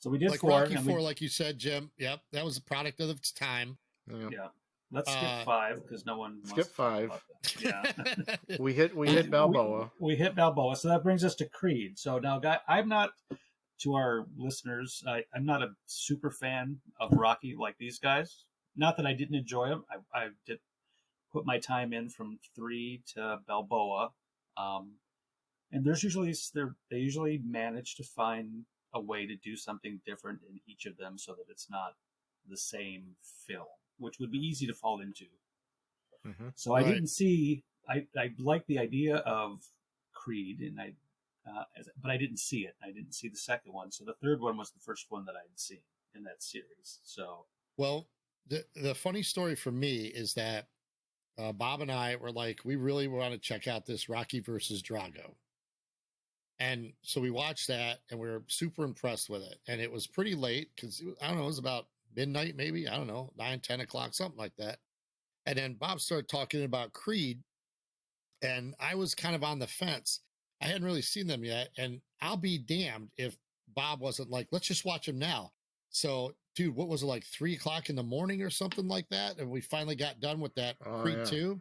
S2: we did
S1: like
S2: 4.
S1: Rocky 4, like you said, Jim. Yep, that was a product of its time.
S2: Yeah. Let's skip 5 because no one
S3: skip 5.
S2: Yeah,
S3: we hit Balboa.
S2: We hit Balboa, so that brings us to Creed. So now, guys, I'm not, to our listeners, I'm not a super fan of Rocky like these guys. Not that I didn't enjoy them. I did put my time in from 3 to Balboa, and they usually manage to find a way to do something different in each of them so that it's not the same film, which would be easy to fall into.
S3: Mm-hmm.
S2: So I didn't see. I liked the idea of Creed, and but I didn't see it. I didn't see the second one. So the third one was the first one that I had seen in that series. So
S1: the funny story for me is that Bob and I were like, we really want to check out this Rocky versus Drago. And so we watched that and we were super impressed with it. And it was pretty late because I don't know, it was about midnight, maybe, I don't know, 9, 10 o'clock, something like that. And then Bob started talking about Creed and I was kind of on the fence. I hadn't really seen them yet. And I'll be damned if Bob wasn't like, let's just watch them now. So, dude, what was it, like 3 o'clock in the morning or something like that? And we finally got done with that Creed 2.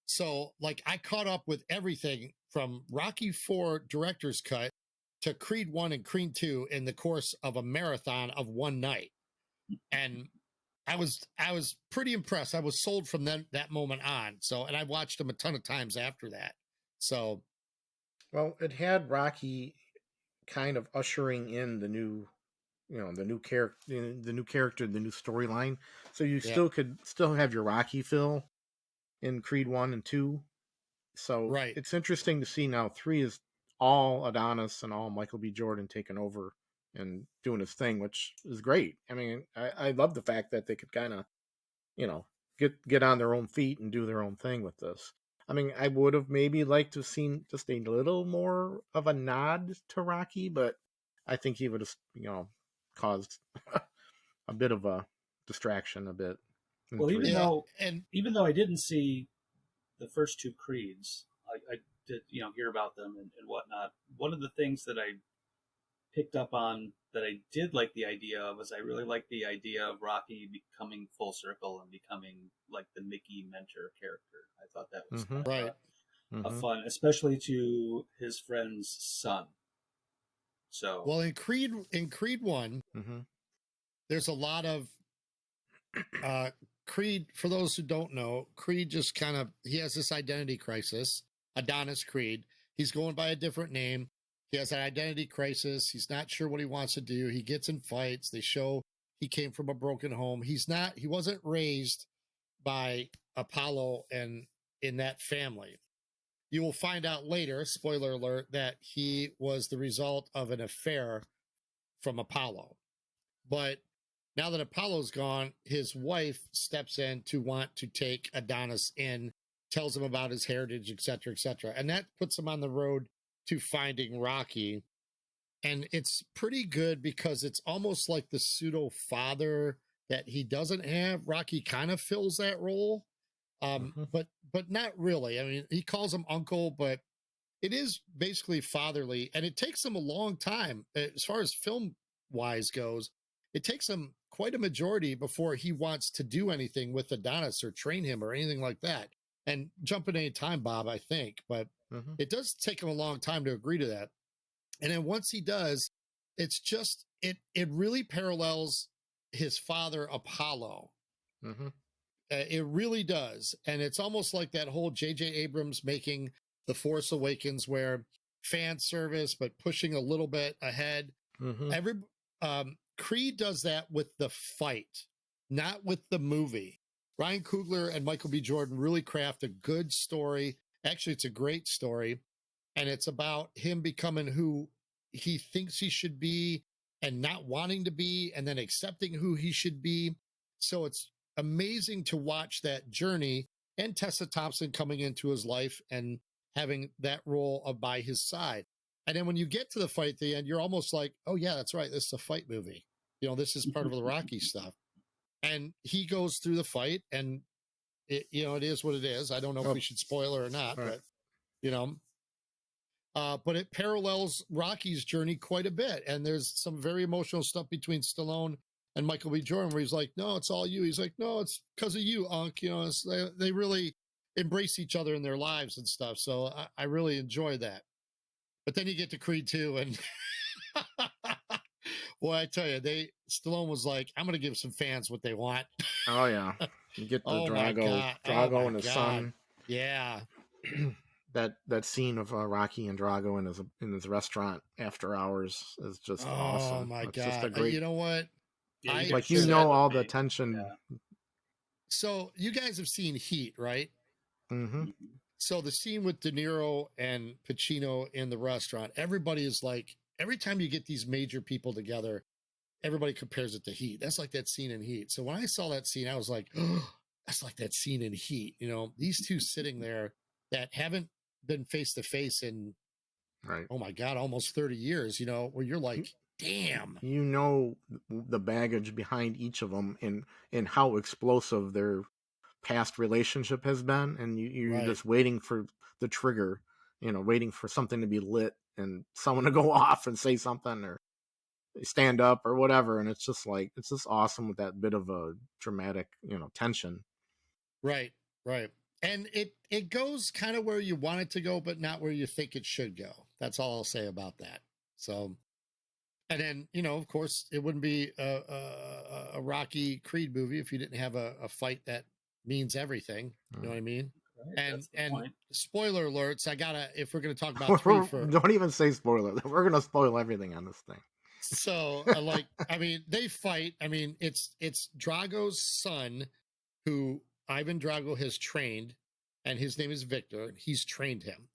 S1: So, like, I caught up with everything from Rocky 4 director's cut to Creed 1 and Creed 2 in the course of a marathon of one night. And I was pretty impressed. I was sold from that moment on. So, and I watched them a ton of times after that. So,
S3: well, it had Rocky kind of ushering in the new, the new character, the new storyline. So you could have your Rocky feel in Creed 1 and 2. So it's interesting to see now 3 is all Adonis and all Michael B. Jordan taken over and doing his thing, which is great. I mean, I love the fact that they could kind of, you know, get on their own feet and do their own thing with this. I mean, I would have maybe liked to have seen just a little more of a nod to Rocky, but I think he would have, caused a bit of a distraction, a bit. In
S2: Well,
S3: three.
S1: Yeah, and
S2: even though I didn't see the first two Creeds, I did hear about them and whatnot. One of the things that I picked up on that I did like the idea of was I really liked the idea of Rocky becoming full circle and becoming like the Mickey mentor character. I thought that was
S3: Mm-hmm.
S2: kind
S1: right.
S2: of a
S3: Mm-hmm.
S2: fun, especially to his friend's son. So
S1: Well, in Creed 1,
S3: Mm-hmm.
S1: there's a lot of uh Creed, for those who don't know, Creed just kind of he has this identity crisis. Adonis Creed. He's going by a different name. He has an identity crisis. He's not sure what he wants to do. He gets in fights. They show he came from a broken home. He wasn't raised by Apollo and in that family. You will find out later, spoiler alert, that he was the result of an affair from Apollo. But now that Apollo's gone, his wife steps in to want to take Adonis in, tells him about his heritage, etc., etc. And that puts him on the road to finding Rocky. And it's pretty good because it's almost like the pseudo father that he doesn't have. Rocky kind of fills that role.
S3: Mm-hmm.
S1: But not really. I mean, he calls him uncle, but it is basically fatherly, and it takes him a long time as far as film wise goes. It takes him quite a majority before he wants to do anything with Adonis or train him or anything like that. And jump in any time, Bob, I think, but
S3: Mm-hmm.
S1: it does take him a long time to agree to that. And then once he does, it's just it really parallels his father Apollo.
S3: Mm-hmm.
S1: It really does. And it's almost like that whole J.J. Abrams making The Force Awakens, where fan service, but pushing a little bit ahead.
S3: Mm-hmm.
S1: Every Creed does that with the fight, not with the movie. Ryan Coogler and Michael B. Jordan really craft a good story. Actually, it's a great story. And it's about him becoming who he thinks he should be and not wanting to be, and then accepting who he should be. So it's amazing to watch that journey, and Tessa Thompson coming into his life and having that role of by his side. And then when you get to the fight at the end, you're almost like, oh, yeah, that's right. This is a fight movie. This is part of the Rocky stuff. And he goes through the fight, and it is what it is. I don't know if we should spoil it or not,
S3: Right.
S1: but you know, but it parallels Rocky's journey quite a bit. And there's some very emotional stuff between Stallone and Michael B. Jordan where he's like, no, it's all you. He's like, no, it's because of you, Unc. They really embrace each other in their lives and stuff. So I really enjoy that. But then you get to Creed 2, and boy, I tell you, Stallone was like, I'm going to give some fans what they want.
S3: Oh yeah, you get the
S1: Oh my God.
S3: Drago and his
S1: God.
S3: son.
S1: Yeah.
S3: that scene of Rocky and Drago in his restaurant after hours is just
S1: Oh
S3: awesome.
S1: my
S3: It's just a
S1: God.
S3: great.
S1: You know what?
S2: yeah,
S1: I
S2: you
S3: Like
S2: could share that
S3: all
S2: with
S3: the
S2: me.
S3: tension.
S2: Yeah.
S1: So you guys have seen Heat, right?
S3: Mm-hmm.
S2: Mhm.
S1: So the scene with De Niro and Pacino in the restaurant, everybody is like, every time you get these major people together, everybody compares it to Heat. That's like that scene in Heat. So when I saw that scene, I was like, oh, that's like that scene in Heat. These two sitting there that haven't been face to face in,
S3: Right.
S1: oh my God, almost 30 years, where you're like, damn.
S3: The baggage behind each of them and how explosive their past relationship has been, and you're
S1: Right.
S3: just waiting for the trigger, waiting for something to be lit and someone to go off and say something or stand up or whatever, and it's just awesome with that bit of a dramatic tension.
S1: Right. Right. And it goes kind of where you want it to go, but not where you think it should go. That's all I'll say about that. So, and then, of course, it wouldn't be a Rocky Creed movie if you didn't have a fight that means everything. You know what I mean?
S2: Right,
S1: And
S2: that's the
S1: and
S2: point.
S1: spoiler alerts, if we're going to talk about three for
S3: Don't even say spoiler. We're gonna spoil everything on this thing.
S1: so I mean, they fight. I mean, it's Drago's son who Ivan Drago has trained, and his name is Victor. He's trained him.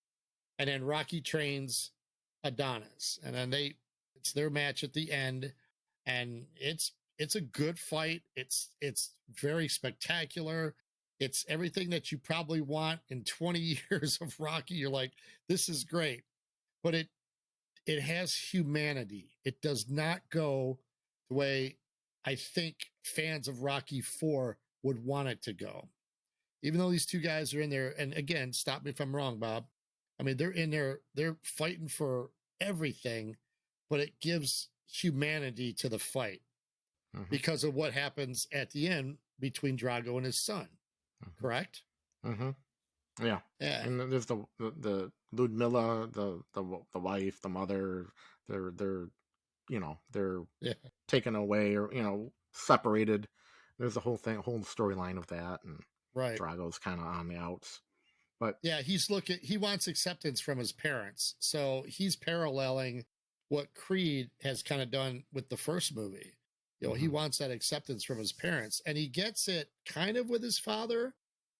S1: And then Rocky trains Adonis. And then It's their match at the end, and it's a good fight. It's very spectacular. It's everything that you probably want in 20 years of Rocky. You're like, this is great. But it has humanity. It does not go the way I think fans of Rocky 4 would want it to go. Even though these two guys are in there, and again, stop me if I'm wrong, Bob. I mean, they're in there, they're fighting for everything, but it gives humanity to the fight because of what happens at the end between Drago and his son. Correct?
S3: Yeah.
S1: Yeah.
S3: And then there's the Ludmilla, the wife, the mother. They're they're taken away or separated. There's a whole storyline of that, and
S1: right.
S3: Drago's kind of on the outs. But
S1: yeah, he wants acceptance from his parents. So he's paralleling what Creed has kind of done with the first movie. He wants that acceptance from his parents, and he gets it kind of with his father,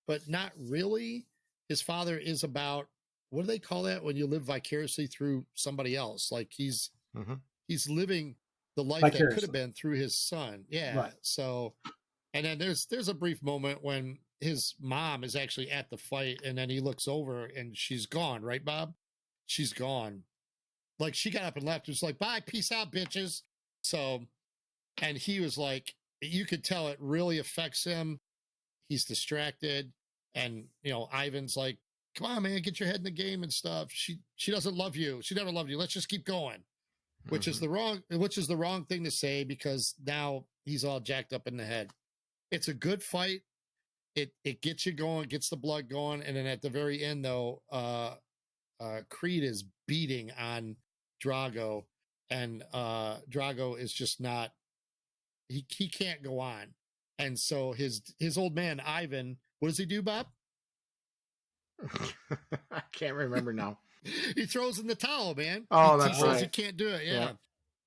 S1: but not really. His father is about, what do they call that when you live vicariously through somebody else? Like he's living the life that could have been through his son. Yeah. Right. So, and then there's a brief moment when his mom is actually at the fight, and then he looks over and she's gone, right, Bob? She's gone. Like she got up and left. It was like, bye, peace out, bitches. So, and he was like, you could tell it really affects him. He's distracted. And, Ivan's like, come on, man, get your head in the game and stuff. She doesn't love you. She never loved you. Let's just keep going. Which is the wrong thing to say, because now he's all jacked up in the head. It's a good fight. It gets you going, gets the blood going, and then at the very end, though, Creed is beating on Drago, and Drago is just not. He can't go on, and so his old man Ivan, what does he do, Bob?
S3: I can't remember now.
S1: He throws in the towel, man.
S3: Oh,
S1: he
S3: that's
S1: says
S3: right.
S1: he can't do it. Yeah.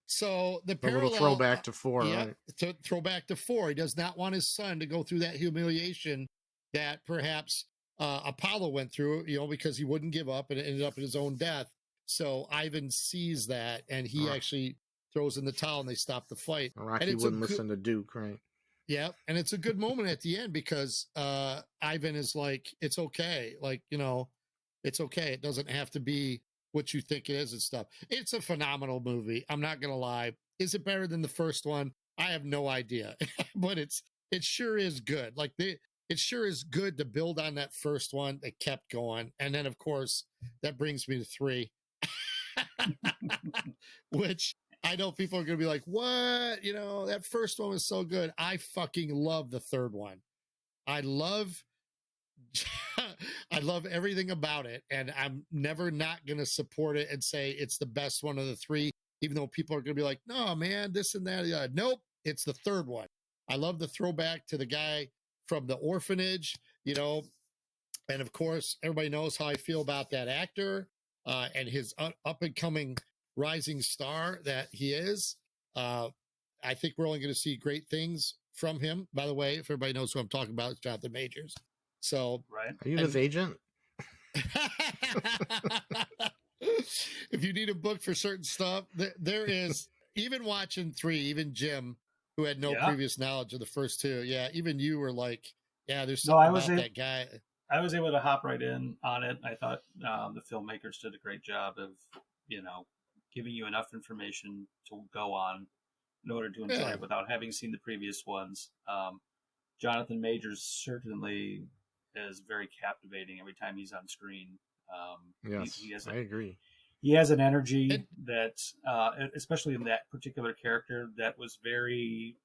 S1: So the
S3: little throwback to 4, right?
S1: To throwback to 4. He does not want his son to go through that humiliation that perhaps Apollo went through, because he wouldn't give up and it ended up in his own death. So Ivan sees that, and he actually throws in the towel, and they stop the fight.
S3: Rocky wouldn't listen to Duke, right?
S1: Yeah, and it's a good moment at the end, because Ivan is like, it's okay. Like, it's okay. It doesn't have to be what you think it is and stuff. It's a phenomenal movie. I'm not going to lie. Is it better than the first one? I have no idea, but it sure is good. Like it sure is good to build on that first one that kept going. And then of course that brings me to 3, which I know people are going to be like, what? That first one was so good. I fucking love the third one. I love everything about it, and I'm never not going to support it and say it's the best one of the 3, even though people are going to be like, no, man, this and that. Nope, it's the third one. I love the throwback to the guy from the orphanage, and of course, everybody knows how I feel about that actor and his up and coming rising star that he is. I think we're only going to see great things from him. By the way, if everybody knows who I'm talking about, it's Jonathan Majors. So,
S2: right.
S3: Are you his agent?
S1: If you need a book for certain stuff, there is, even watching 3, even Jim, who had no previous knowledge of the first 2. Yeah. Even you were like, yeah, there's something about that guy.
S2: I was able to hop right in on it. I thought the filmmakers did a great job of, giving you enough information to go on in order to enjoy it without having seen the previous ones. Jonathan Majors certainly is very captivating every time he's on screen.
S3: Yes, I agree.
S2: He has an energy that, especially in that particular character, that was very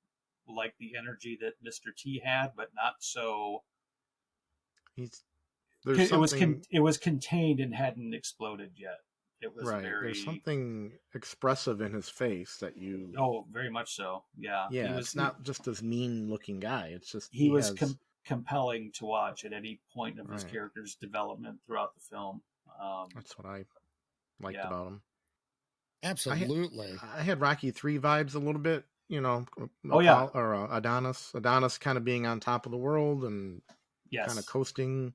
S2: like the energy that Mr. T had, but not so. It was contained and hadn't exploded yet. It was
S3: right. There's something expressive in his face that you.
S2: Oh, very much so. Yeah.
S3: Yeah, it's not just this mean-looking guy. It's just
S2: he was compelling to watch at any point of his character's development throughout the film.
S3: That's what I liked about him.
S1: Absolutely.
S3: I had Rocky 3 vibes a little bit. Or Adonis. Adonis kind of being on top of the world and kind of coasting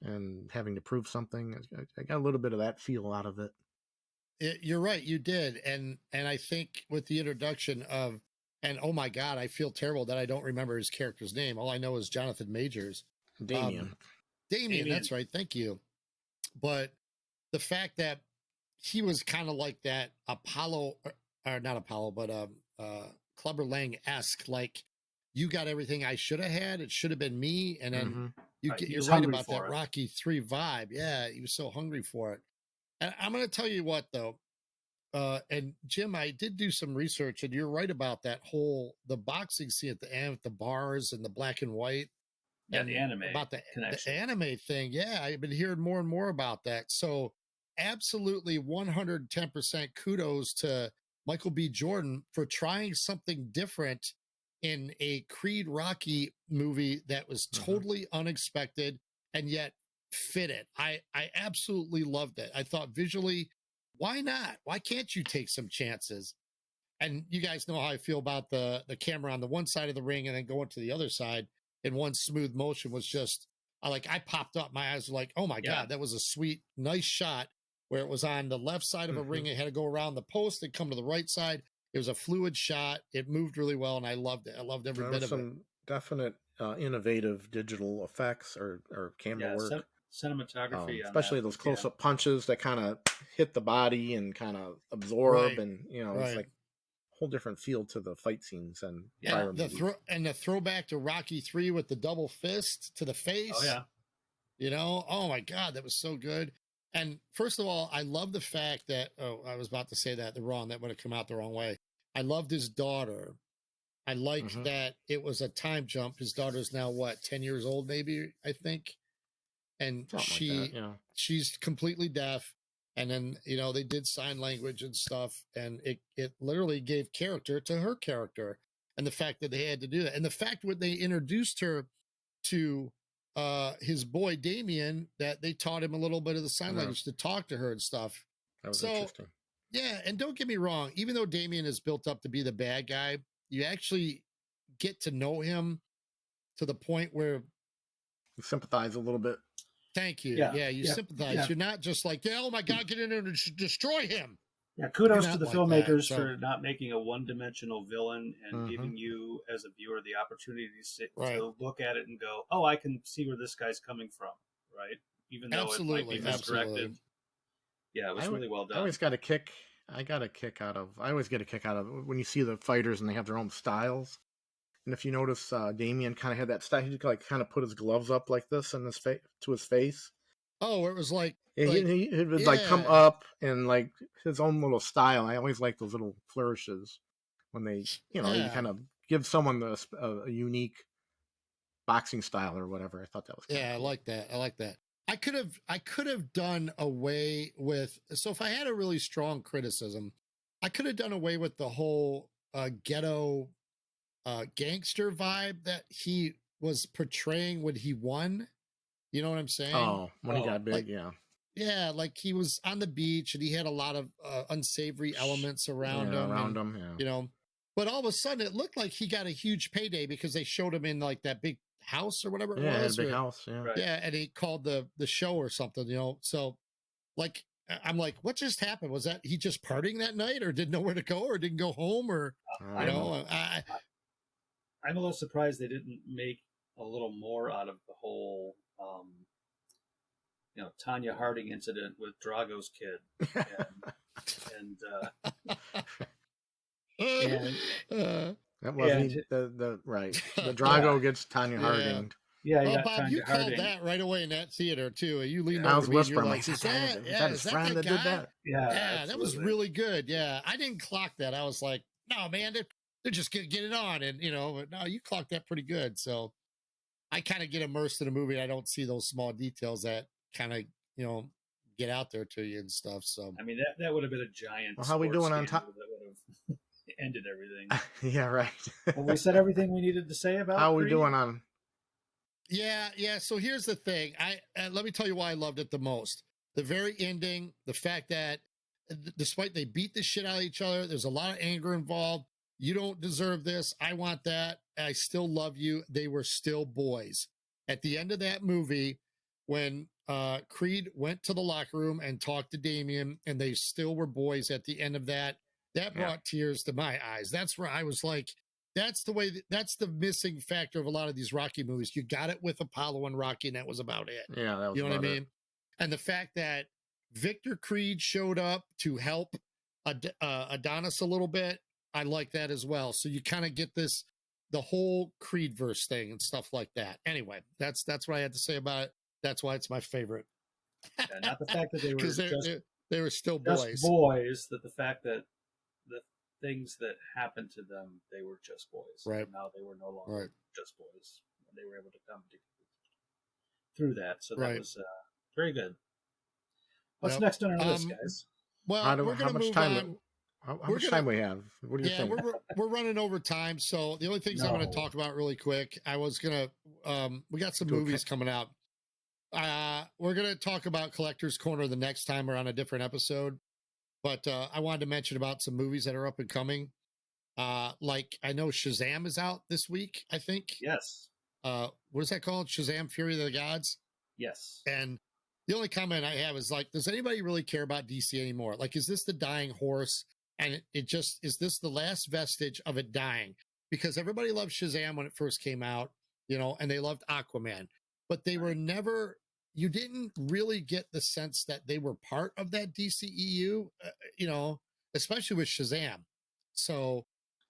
S3: and having to prove something. I got a little bit of that feel out of it.
S1: You're right, you did, and I think with the introduction of, and oh my god, I feel terrible that I don't remember his character's name. All I know is Jonathan Majors.
S3: Damien.
S1: Um, Damien,
S2: Damien.
S1: that's right. Thank you. But the fact that he was kind of like that Apollo, or not Apollo, but Clubber Lang esque, like you got everything I should have had. It should have been me, and then
S3: Mm-hmm.
S2: Right, he
S1: you're
S2: was
S1: right
S2: hungry
S1: about that
S2: for it.
S1: Rocky 3 vibe. Yeah, he was so hungry for it. And I'm going to tell you what, though. And Jim, I did do some research, and you're right about that whole the boxing scene at the end with the bars and the black and white,
S2: Yeah, the
S1: and
S2: anime
S1: about the
S2: connection.
S1: anime thing. Yeah, I've been hearing more and more about that. So, absolutely 110% kudos to Michael B. Jordan for trying something different in a Creed Rocky movie that was
S3: Mm-hmm.
S1: totally unexpected and yet fit it. I absolutely loved it. I thought visually, why not? Why can't you take some chances? And you guys know how I feel about the camera on the one side of the ring and then going to the other side in one smooth motion was just I popped up. My eyes were like, oh my
S2: Yeah.
S1: God, that was a sweet, nice shot where it was on the left side of a ring. It had to go around the post and come to the right side. It was a fluid shot. It moved really well, and I loved it. I loved every
S3: There
S1: bit
S3: was
S1: of it.
S3: some definite innovative digital effects or camera
S2: Yeah,
S3: work.
S2: cinematography on
S3: Especially
S2: that
S3: those
S2: was,
S3: close-up punches that kind of hit the body and kind of absorb,
S1: Right,
S3: and it's
S1: right.
S3: like a whole different feel to the fight scenes and
S2: Yeah.
S3: prior
S1: The
S3: movies.
S1: the throwback to Rocky 3 with the double fist to the face.
S2: Oh yeah,
S1: Oh my God, that was so good. And first of all, I love the fact that, oh, I was about to say that that would have come out the wrong way. I loved his daughter. I liked
S3: Mhm.
S1: that it was a time jump. His daughter's now what, 10 years old, maybe, I think. And
S3: Something like that, yeah.
S1: she's completely deaf. And then, they did sign language and stuff, and it literally gave character to her character. And the fact that they had to do that. And the fact when they introduced her to his boy Damien, that they taught him a little bit of the sign
S3: Yeah.
S1: language to talk to her and stuff.
S3: That was
S1: So
S3: interesting.
S1: yeah, and don't get me wrong, even though Damien is built up to be the bad guy, you actually get to know him to the point where,
S3: You sympathize a little bit.
S1: thank you.
S2: Yeah,
S1: Yeah, you
S2: yeah,
S1: sympathize.
S2: yeah.
S1: You're not just like, yeah, oh my God, get in there and destroy him.
S2: Yeah,
S1: You're
S2: kudos to
S1: not
S2: the
S1: like that.
S2: filmmakers
S1: So,
S2: for not making a one-dimensional villain and
S3: Mhm.
S2: giving you, as a viewer, the opportunity
S1: right.
S2: to look at it and go, "Oh, I can see where this guy's coming from." Right, even though it might be
S1: Absolutely,
S2: misdirected.
S1: absolutely.
S2: Yeah, it was really well
S3: I
S2: done.
S3: always got a kick. I always get a kick out of when you see the fighters and they have their own styles. And if you notice, Damien kind of had that style. He like kind of put his gloves up like this in his face to his face.
S1: Oh, it was like,
S3: Yeah, he would like come
S1: yeah.
S3: up and like his own little style. I always like those little flourishes when they, you
S1: Yeah.
S3: kind of give someone a unique boxing style or whatever. I thought that was kind
S1: Yeah,
S3: of cool.
S1: I like that. I like that. I could have done away with, so if I had a really strong criticism, I could have done away with the whole ghetto gangster vibe that he was portraying when he won. You know what I'm saying?
S3: Oh, when he got
S1: Like,
S3: big, yeah.
S1: yeah, like he was on the beach and he had a lot of unsavory elements around
S3: Yeah,
S1: him,
S3: around
S1: and
S3: him, yeah.
S1: but all of a sudden it looked like he got a huge payday because they showed him in like that big house or whatever it
S3: Yeah, he had a
S1: was,
S3: big
S1: or
S3: house, yeah.
S2: Right.
S1: yeah, and he called the show or something, So like I'm like, what just happened? Was that he just partying that night, or didn't know where to go, or didn't go home, or
S3: I don't know.
S2: I'm a little surprised they didn't make a little more out of the whole, Tanya Harding incident with Drago's kid, and and
S3: That wasn't
S2: and
S3: the right. The Drago gets Tanya
S1: Yeah.
S3: Harding.
S2: yeah,
S1: Well,
S2: yeah,
S1: Bob,
S2: Tanya
S1: you called
S2: Harding.
S1: that right away in that theater too. You leaned
S3: I
S1: over
S3: was
S1: to me and you're
S3: whispering,
S1: like,
S3: like,
S1: is that,
S3: is that his
S1: is that
S3: friend that did
S1: guy?
S3: that?
S2: Yeah,
S1: That was
S2: absolutely.
S1: really good. Yeah, I didn't clock that. I was like, no, man, they're just gonna get it on, and but no, you clocked that pretty good. So I kind of get immersed in a movie. I don't see those small details that kind of get out there to you and stuff. So
S2: I mean, that would have been a giant.
S3: Well, how we
S2: sports
S3: doing on
S2: scandal
S3: top?
S2: That would have ended everything.
S3: Yeah, right.
S2: Well, we said everything we needed to say about.
S3: How are we
S2: Creed?
S3: doing on?
S1: yeah. So here's the thing. Let me tell you why I loved it the most. The very ending, the fact that despite they beat the shit out of each other, there's a lot of anger involved. You don't deserve this. I want that. I still love you. They were still boys. At the end of that movie, when Creed went to the locker room and talked to Damien, and they still were boys at the end of that. That
S3: Yeah.
S1: brought tears to my eyes. That's where I was like, that's the way, that's the missing factor of a lot of these Rocky movies. You got it with Apollo and Rocky, and that was about it.
S3: Yeah, that was
S1: You know what I
S3: about it.
S1: mean? And the fact that Victor Creed showed up to help Adonis a little bit, I like that as well. So you kind of get this, the whole Creed verse thing and stuff like that. Anyway, that's what I had to say about it. That's why it's my favorite.
S2: Yeah, not the fact that they were
S1: Because they were still
S2: just
S1: boys.
S2: boys, that the fact that the things that happened to them, they were just boys.
S1: Right.
S2: And now they were no longer
S1: Right.
S2: just boys. And they were able to come through that. So that
S1: Right.
S2: was very good. What's
S1: Yep.
S2: next on our list, guys?
S1: Well, we're
S3: how
S1: going to
S3: much
S1: move
S3: time?
S1: on.
S3: How
S1: We're
S3: much
S1: gonna-
S3: time we have? What do you
S1: Yeah,
S3: think?
S1: we're running over time. So the only things I'm going to
S2: No.
S1: talk about really quick, I was going to, we got some
S3: Do a
S1: movies coming out. We're going to talk about Collector's Corner the next time we're on a different episode. But I wanted to mention about some movies that are up and coming. Like I know Shazam is out this week, I think.
S2: Yes.
S1: What is that called? Shazam Fury of the Gods.
S2: Yes.
S1: And the only comment I have is like, does anybody really care about DC anymore? Like, is this the dying horse? And it just, is this the last vestige of it dying? Because everybody loved Shazam when it first came out, you know, and they loved Aquaman, but they were never, you didn't really get the sense that they were part of that DCEU, you know, especially with Shazam. So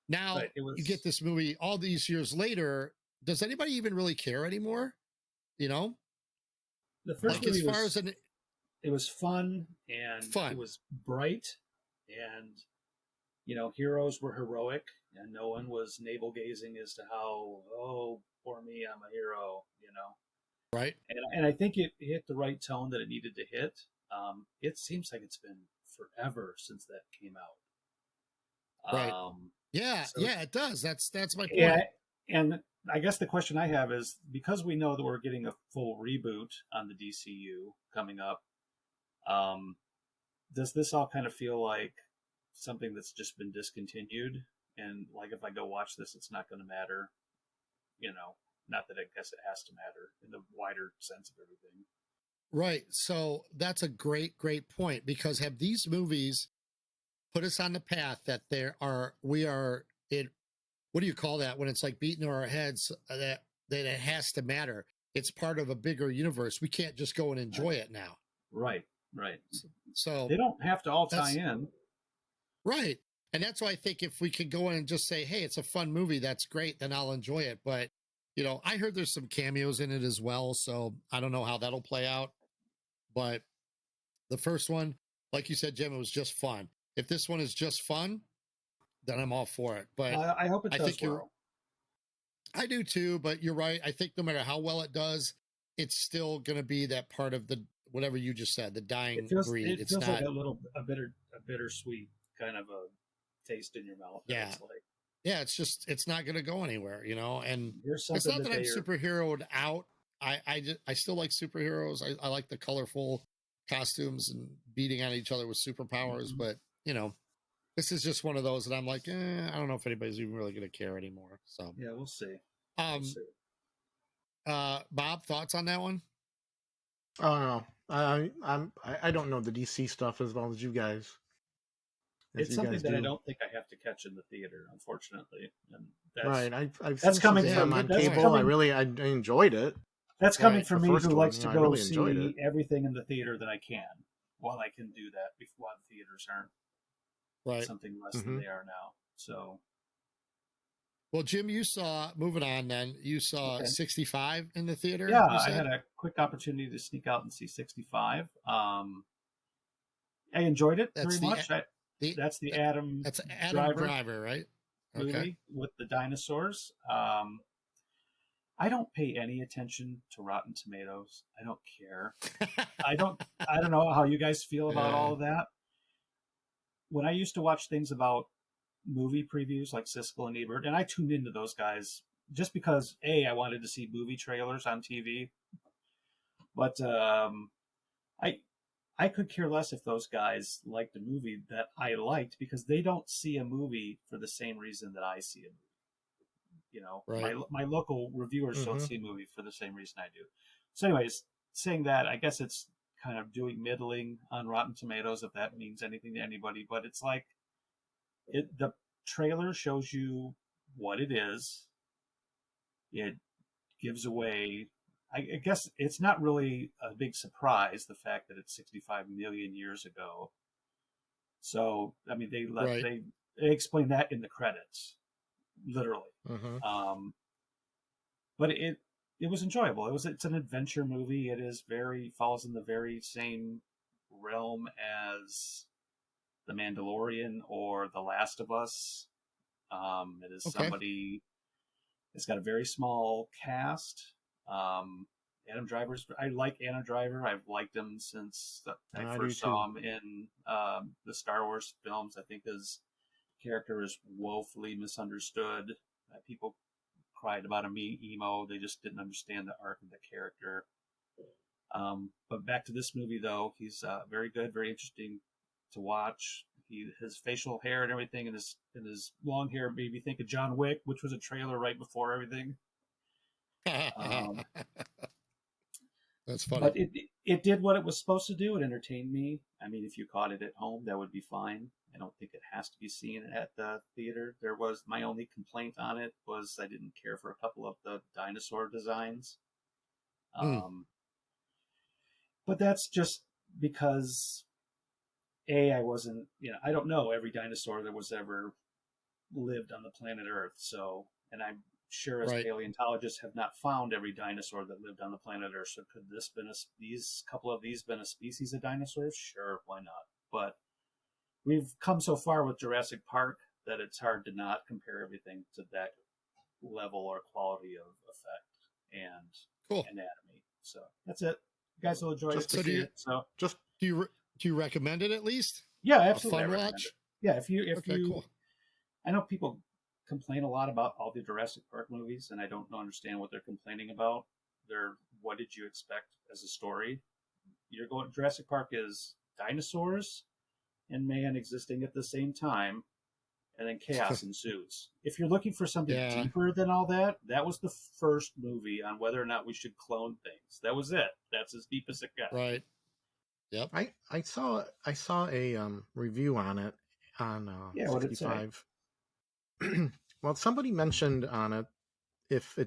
S1: now
S2: Right, it was-
S1: you get this movie all these years later. Does anybody even really care anymore? You know?
S2: The first
S1: Like as
S2: movie
S1: far
S2: was,
S1: as an,
S2: it was fun and
S1: Fun.
S2: it was bright, and you know, heroes were heroic and no one was navel gazing as to how, oh, poor me, I'm a hero, you know.
S1: right?
S2: And I think it hit the right tone that it needed to hit. It seems like it's been forever since that came out.
S1: Right. Yeah,
S2: so-
S1: yeah, it does. That's my point.
S2: Yeah, and I guess the question I have is, because we know that we're getting a full reboot on the DCU coming up, does this all kind of feel like something that's just been discontinued? And like, if I go watch this, it's not going to matter, you know? Not that I guess it has to matter in the wider sense of everything.
S1: Right. So that's a great point, because have these movies put us on the path that we are it, what do you call that when it's like beating our heads that it has to matter? It's part of a bigger universe. We can't just go and enjoy it now.
S2: Right.
S1: So
S2: They don't have to all tie
S1: That's-
S2: in.
S1: right. And that's why I think if we could go in and just say, hey, it's a fun movie, that's great, then I'll enjoy it. But, you know, I heard there's some cameos in it as well. So I don't know how that'll play out. But the first one, like you said, Jim, it was just fun. If this one is just fun, then I'm all for it. But
S2: I hope it
S1: I
S2: does
S1: think you're-
S2: well.
S1: I do too, but you're right. I think no matter how well it does, it's still going to be that part of the, whatever you just said, the dying
S2: It feels,
S1: breed.
S2: it
S1: It's
S2: feels
S1: not,
S2: like a bittersweet kind of a taste in your mouth.
S1: Yeah.
S2: It's like,
S1: yeah, it's not going to go anywhere, you know? And
S2: here's
S1: it's
S2: something
S1: not that I'm
S2: they are-
S1: superheroed out. I still like superheroes. I like the colorful costumes and beating on each other with superpowers,
S2: Mhm.
S1: but you know, this is just one of those that I'm like, I don't know if anybody's even really going to care anymore. So,
S2: Yeah, we'll see.
S1: um, Bob, thoughts on that one?
S3: Oh no, I don't know the DC stuff as well as you guys. as
S2: It's
S3: you
S2: something
S3: guys
S2: that I
S3: do.
S2: don't think I have to catch in the theater, unfortunately. And that's,
S3: Right, I've
S2: that's
S3: seen
S2: coming
S3: Shazam
S2: from-
S3: on
S2: that's
S3: cable.
S2: coming-
S3: I enjoyed it.
S2: That's coming
S1: Right,
S2: from
S3: the
S2: me,
S3: first
S2: who
S3: one,
S2: likes
S3: you
S2: to
S3: know, I
S2: go
S3: really enjoyed
S2: see
S3: it.
S2: everything in the theater that I can, while I can do that while the theaters aren't
S1: Right.
S2: something less than
S3: Mhm.
S2: they are now. So
S1: Well, Jim, you saw, moving on then, you saw
S2: Okay.
S1: 65 in the theater?
S2: yeah,
S1: you
S2: I
S1: said?
S2: had a quick opportunity to sneak out and see 65. I enjoyed it
S1: That's
S2: very
S1: the-
S2: much.
S1: the-
S2: That's the Adam
S1: That's Adam
S2: Driver
S1: Driver, right?
S2: movie
S1: Okay.
S2: with the dinosaurs. I don't pay any attention to Rotten Tomatoes. I don't care. I don't know how you guys feel about
S1: Yeah.
S2: all of that. When I used to watch things about movie previews like Siskel and Ebert, and I tuned into those guys just because I wanted to see movie trailers on TV. But I could care less if those guys liked a movie that I liked, because they don't see a movie for the same reason that I see a movie. You know,
S1: Right.
S2: my local reviewers don't
S3: Mhm.
S2: see a movie for the same reason I do. So, anyways, saying that, I guess it's kind of doing middling on Rotten Tomatoes, if that means anything to anybody. But it's like the trailer shows you what it is. It gives away. I guess it's not really a big surprise the fact that it's 65 million years ago. So I mean,
S1: Right.
S2: they explain that in the credits, literally.
S3: Mm-hmm.
S2: But it was enjoyable. It's an adventure movie. It is falls in the very same realm as The Mandalorian or The Last of Us. It is
S1: Okay.
S2: somebody. It's got a very small cast. Adam Driver's. I like Adam Driver. I've liked him since I
S3: I do
S2: first
S3: too.
S2: saw him in the Star Wars films. I think his character is woefully misunderstood. People cried about him being emo. They just didn't understand the arc of the character. But back to this movie, though, he's very good, very interesting to watch. His facial hair and everything, and his long hair made me think of John Wick, which was a trailer right before everything.
S1: That's funny.
S2: But it did what it was supposed to do. It entertained me. I mean, if you caught it at home, that would be fine. I don't think it has to be seen at the theater. There was my only complaint on it was I didn't care for a couple of the dinosaur designs.
S1: Mm,
S2: But that's just because I wasn't, I don't know every dinosaur that was ever lived on the planet Earth. So, and I'm sure as
S1: right.
S2: paleontologists have not found every dinosaur that lived on the planet Earth. So could these couple of these been a species of dinosaurs? Sure, why not? But we've come so far with Jurassic Park that it's hard to not compare everything to that level or quality of effect and
S1: Cool.
S2: anatomy. So that's it. You guys will enjoy it
S3: Just
S2: if you
S1: So
S2: see it. So
S3: just
S1: do you recommend it at least?
S2: yeah,
S1: A
S2: absolutely, I
S1: fun
S2: recommend it.
S1: watch?
S2: Yeah, if
S1: Okay,
S2: you,
S1: cool.
S2: I know people complain a lot about all the Jurassic Park movies, and I don't understand what they're complaining about. What did you expect as a story? Jurassic Park is dinosaurs and man existing at the same time, and then chaos ensues. If you're looking for something
S1: Yeah,
S2: deeper than all that, that was the first movie on whether or not we should clone things. That was it. That's as deep as it got.
S1: right. Yep.
S3: I saw a review on it on
S2: Yeah, what did it say?
S3: 65. Well, somebody mentioned on it if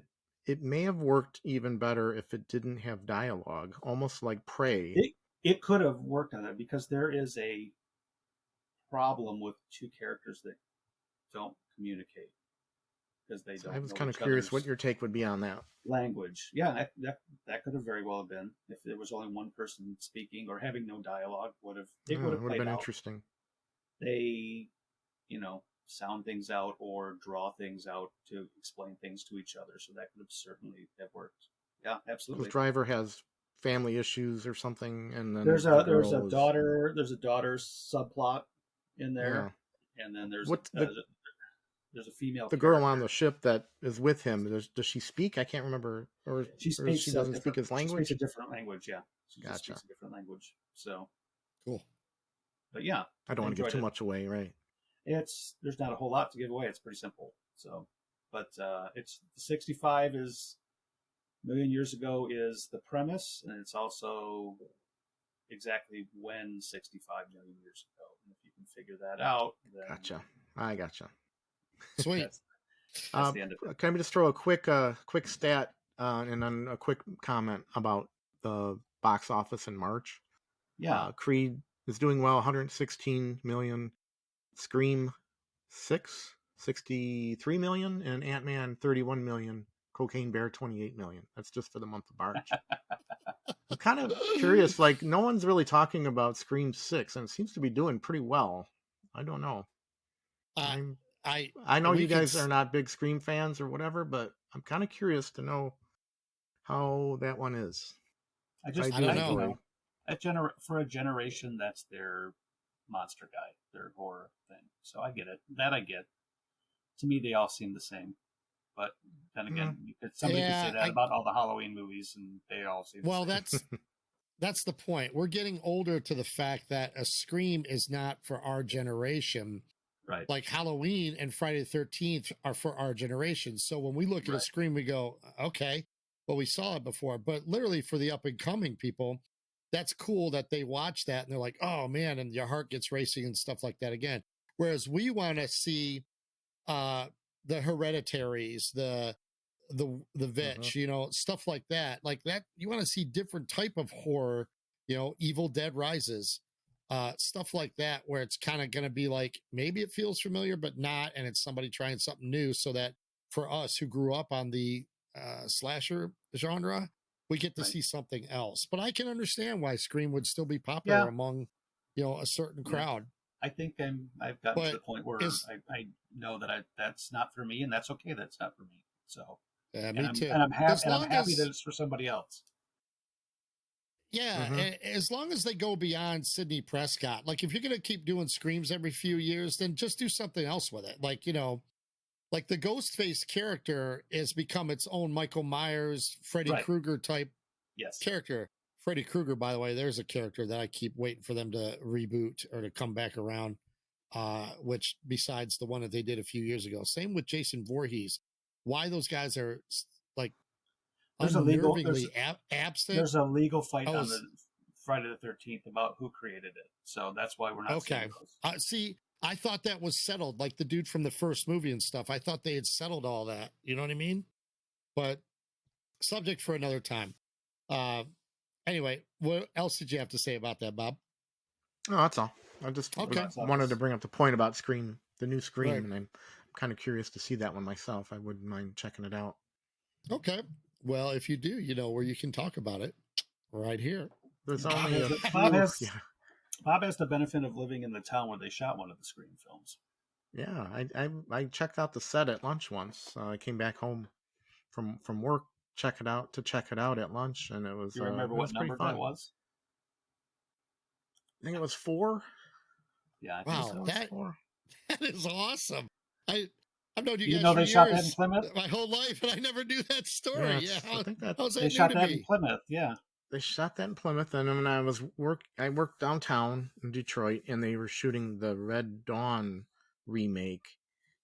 S3: it may have worked even better if it didn't have dialogue, almost like Prey.
S2: It could have worked on it because there is a problem with two characters that don't communicate because they
S3: So I
S2: don't
S3: was
S2: know
S3: kind of
S2: each
S3: curious what
S2: other's
S3: your take would be on that.
S2: language. Yeah, that could have very well been if there was only one person speaking or having no dialogue. It would
S3: Oh, it
S2: have
S3: would have
S2: played
S3: been
S2: out.
S3: interesting.
S2: They, sound things out or draw things out to explain things to each other. So that could have certainly have worked. Yeah,
S3: Because
S2: absolutely.
S3: Driver has family issues or something, and then
S2: There's
S3: the
S2: a
S3: girl is
S2: daughter subplot in there,
S3: yeah.
S2: and then
S3: What
S2: there's a female
S3: the girl on
S2: character.
S3: the ship that is with him? Does she speak? I can't remember, or she doesn't speak his
S2: She speaks a
S3: language.
S2: different language. Yeah, she just
S3: Gotcha.
S2: speaks a different language. So,
S1: Cool.
S2: but yeah,
S3: I don't
S2: I
S3: want to give
S2: enjoyed
S3: too
S2: it.
S3: much away, right?
S2: There's not a whole lot to give away. It's pretty simple. So, but it's 65 is a million years ago is the premise, and it's also exactly when 65 million years ago. And if you can figure that out, then
S3: Gotcha. I gotcha.
S1: Sweet.
S2: that's that's the end of it.
S3: Can I just throw a quick stat and then a quick comment about the box office in March?
S2: Yeah,
S3: Creed is doing well, 116 million. Scream 63 million, and Ant-Man 31 million. Cocaine Bear 28 million. That's just for the month of March. I'm kind of curious. Like, no one's really talking about Scream 6, and it seems to be doing pretty well. I don't know.
S1: uh,
S3: I'm
S1: I
S3: I know
S1: we
S3: you
S1: could
S3: guys are not big Scream fans or whatever, but I'm kind of curious to know how that one is. I
S1: I
S3: do
S1: don't
S2: I
S1: know.
S3: enjoy.
S2: for a generation, that's their monster guy, their horror thing. So I get it. That I get. To me, they all seem the same. But then
S3: Hmm.
S2: again, somebody could say
S1: Yeah,
S2: that about all the Halloween movies, and they all seem the
S1: well,
S2: same.
S1: that's the point. We're getting older to the fact that a Scream is not for our generation.
S2: Right.
S1: Like Halloween and Friday the 13th are for our generation. So when we look at a
S2: Right.
S1: Scream, we go, okay. well, we saw it before, but literally for the up and coming people, that's cool that they watch that and they're like, oh man, and your heart gets racing and stuff like that again. Whereas we want to see uh the Hereditaries, the
S3: Hmm.
S1: Vitch, stuff like that. You want to see different type of horror, Evil Dead Rises, stuff like that, where it's kind of going to be like maybe it feels familiar but not, and it's somebody trying something new, so that for us who grew up on the slasher genre, we get to
S2: Right.
S1: see something else. But I can understand why Scream would still be popular
S2: Yeah.
S1: among a certain
S2: Yeah.
S1: crowd.
S2: I think I've gotten to
S1: But
S2: the point where
S1: is
S2: I know that that's not for me, and that's okay. That's not for me. So,
S1: me too.
S2: and I'm happy that it's for somebody else.
S1: Yeah,
S3: Hmm.
S1: as long as they go beyond Sidney Prescott, like if you're gonna keep doing screams every few years, then just do something else with it. Like like the Ghostface character has become its own Michael Myers, Freddy
S2: Right.
S1: Krueger type
S2: Yes.
S1: character. Freddy Krueger, by the way, there's a character that I keep waiting for them to reboot or to come back around. Which besides the one that they did a few years ago, same with Jason Voorhees. Why those guys are like
S2: There's a legal
S1: unnervingly absent?
S2: there's a legal fight
S1: I
S2: on the
S1: was
S2: Friday the 13th about who created it. So that's why we're not seeing
S1: okay.
S2: those.
S1: See, I thought that was settled, like the dude from the first movie and stuff. I thought they had settled all that. You know what I mean? But subject for another time. Uh, anyway, what else did you have to say about that, Bob?
S3: Oh, that's all. I just
S1: Okay,
S3: wanted to bring up the point about Scream, the new
S1: right.
S3: Scream, and I'm kind of curious to see that one myself. I wouldn't mind checking it out.
S1: Okay. Well, if you do, you know where you can talk about it right here.
S3: There's
S2: Bob
S3: only
S2: has
S3: a
S2: the, Bob
S3: few.
S2: has
S3: Yeah,
S2: Bob has the benefit of living in the town where they shot one of the Scream films.
S3: yeah. I checked out the set at lunch once. I came back home from work, check it out at lunch, and
S2: Do you remember
S3: it
S2: what
S3: was pretty
S2: number that
S3: fun.
S2: was?
S3: I think it was 4.
S2: Yeah, I
S3: I
S2: think
S3: think
S1: Wow,
S3: it
S2: so.
S3: was
S1: that
S3: 4.
S1: that is awesome. I I've known you
S2: You
S1: guys
S2: know
S1: for
S2: they shot that in
S1: years,
S2: Plymouth?
S1: my whole life, and I never knew that story.
S3: Yeah,
S1: Yeah,
S3: I think that
S1: how's
S2: They
S1: that new
S2: shot
S1: to
S2: that in
S1: me?
S2: Plymouth, yeah.
S3: they shot that in Plymouth, and then when I worked downtown in Detroit, and they were shooting the Red Dawn remake,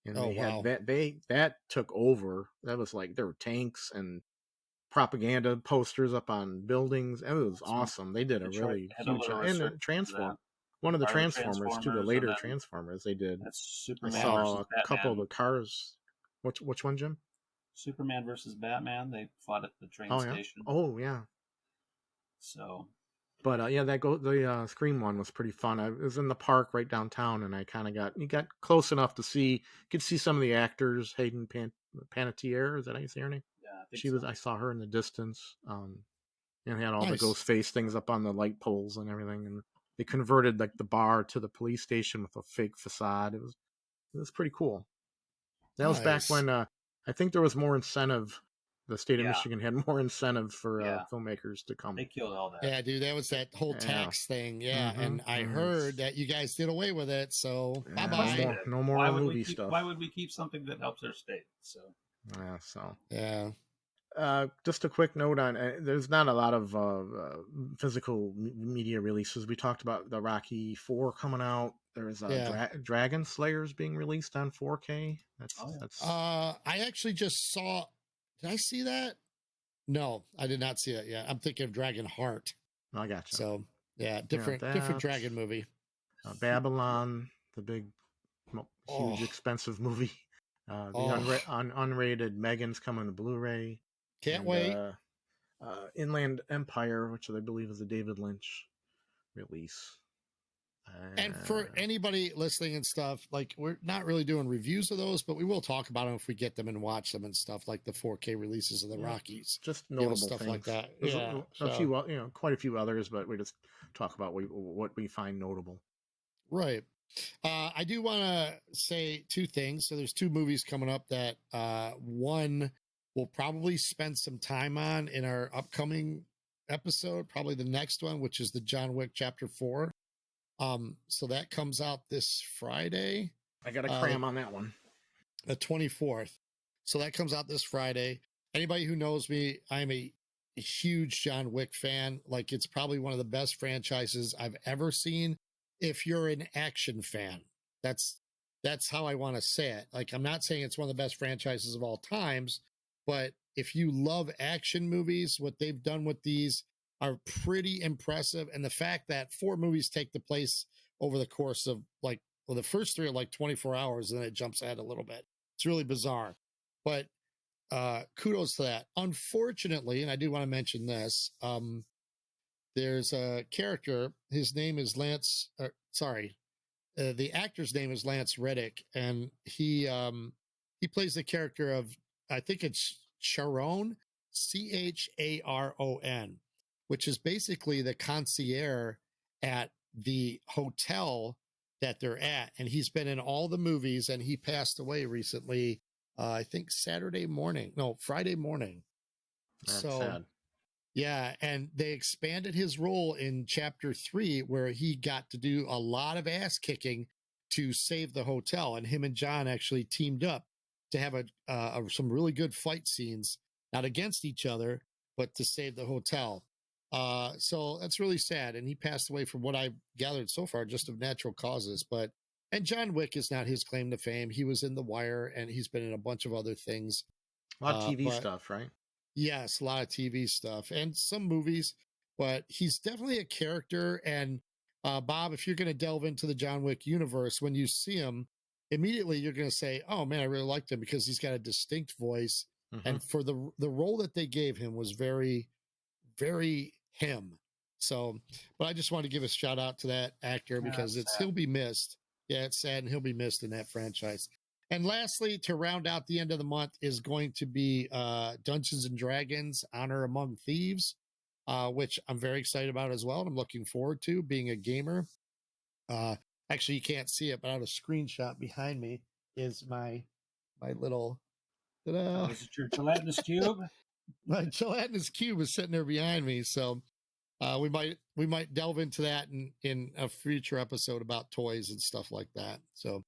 S3: and
S1: Oh
S3: they had
S1: wow,
S3: that took over. That was like there were tanks and propaganda posters up on buildings. It was
S2: So
S3: awesome. They did a
S2: Detroit
S3: really
S2: had a
S3: huge
S2: little
S3: job. And
S2: research for that.
S3: one of the
S2: Part of the
S3: Transformers too, the
S2: Transformers, and
S3: later
S2: then
S3: Transformers they did.
S2: that's
S3: I
S2: Superman
S3: saw
S2: versus
S3: a couple of
S2: Batman.
S3: the cars. Which one, Jim?
S2: Superman versus Batman. They fought at the train
S3: Oh yeah.
S2: station.
S3: Oh yeah.
S2: So
S3: But yeah, the Scream one was pretty fun. I was in the park right downtown, and I kind of got close enough to could see some of the actors. Panettiere, is that how you say her name?
S2: yeah, I think so.
S3: I saw her in the distance. And had all the
S1: nice.
S3: ghost face things up on the light poles and everything. And they converted like the bar to the police station with a fake facade. It was pretty cool. That was back
S1: Nice.
S3: when I think there was more incentive. The state of
S2: Yeah,
S3: Michigan had more incentive for
S2: yeah.
S3: filmmakers to come.
S2: They killed all that.
S1: Yeah, dude, that was that whole
S3: Yeah.
S1: tax thing. Yeah,
S3: Mm-hmm.
S1: and I heard that you guys did away with it. So bye
S3: Yeah,
S2: Of course we
S1: bye.
S2: did.
S3: no more movie
S2: Why
S3: stuff.
S2: would we keep something that helps our state? So
S3: Yeah, so
S1: Yeah,
S3: just a quick note on there's not a lot of physical media releases. We talked about the Rocky 4 coming out. There's
S1: yeah.
S3: Dragon Slayers being released on 4K.
S2: oh yeah.
S3: That's
S1: I actually just saw. Did I see that? No, I did not see that yet. I'm thinking of Dragon Heart.
S3: I gotcha.
S1: So yeah,
S3: Yeah,
S1: different
S3: that
S1: dragon movie.
S3: Babylon, the big,
S1: Oh,
S3: huge, expensive movie. The
S1: oh,
S3: unrated Megan's coming to Blu-ray,
S1: can't
S3: and
S1: wait.
S3: Inland Empire, which I believe is a David Lynch release.
S1: And for
S3: Uh,
S1: anybody listening and stuff, like we're not really doing reviews of those, but we will talk about them if we get them and watch them and stuff, like the 4K releases of the
S3: yeah,
S1: Rockies,
S3: just notable
S1: stuff like
S3: things.
S1: that.
S3: There's
S1: Yeah.
S3: a
S1: So
S3: few, quite a few others, but we just talk about what we find notable.
S1: right. I do want to say two things. So there's two movies coming up that one we'll probably spend some time on in our upcoming episode, probably the next one, which is the John Wick Chapter 4. So that comes out this Friday,
S3: I got a
S1: uh,
S3: cram on that one.
S1: the 24th. So that comes out this Friday. Anybody who knows me, I'm a huge John Wick fan. Like it's probably one of the best franchises I've ever seen. If you're an action fan, that's how I want to say it. Like I'm not saying it's one of the best franchises of all times, But if you love action movies, what they've done with these are pretty impressive. And the fact that 4 movies take the place over the course of like, well, the first 3 are like 24 hours and then it jumps ahead a little bit. It's really bizarre. But kudos to that. Unfortunately, and I do want to mention this, there's a character, his name is the actor's name is Lance Reddick, and he plays the character of, I think it's Charon, Charon, which is basically the concierge at the hotel that they're at, and he's been in all the movies, and he passed away recently. I think Friday morning.
S3: That's
S1: So
S3: sad.
S1: yeah, and they expanded his role in chapter 3 where he got to do a lot of ass kicking to save the hotel, and him and John actually teamed up to have some really good fight scenes, not against each other, but to save the hotel. So that's really sad, and he passed away from what I've gathered so far, just of natural causes. And John Wick is not his claim to fame. He was in The Wire, and he's been in a bunch of other things.
S3: A lot of TV stuff, right?
S1: Yes, a lot of TV stuff and some movies, but he's definitely a character. And Bob, if you're going to delve into the John Wick universe, when you see him, immediately you're going to say, "Oh man, I really liked him because he's got a distinct voice."
S3: Mm-hmm.
S1: And for the role that they gave him was very, very him. So, but I just want to give a shout out to that actor because he'll be missed. Yeah, it's sad, and he'll be missed in that franchise. And lastly, to round out the end of the month is going to be Dungeons and Dragons Honor Among Thieves, which I'm very excited about as well. And I'm looking forward to being a gamer. Actually, you can't see it, but I have a screenshot behind me is my little.
S2: Oh, is it your gelatinous cube?
S1: My gelatinous cube is sitting there behind me. So we might delve into that in a future episode about toys and stuff like that. So.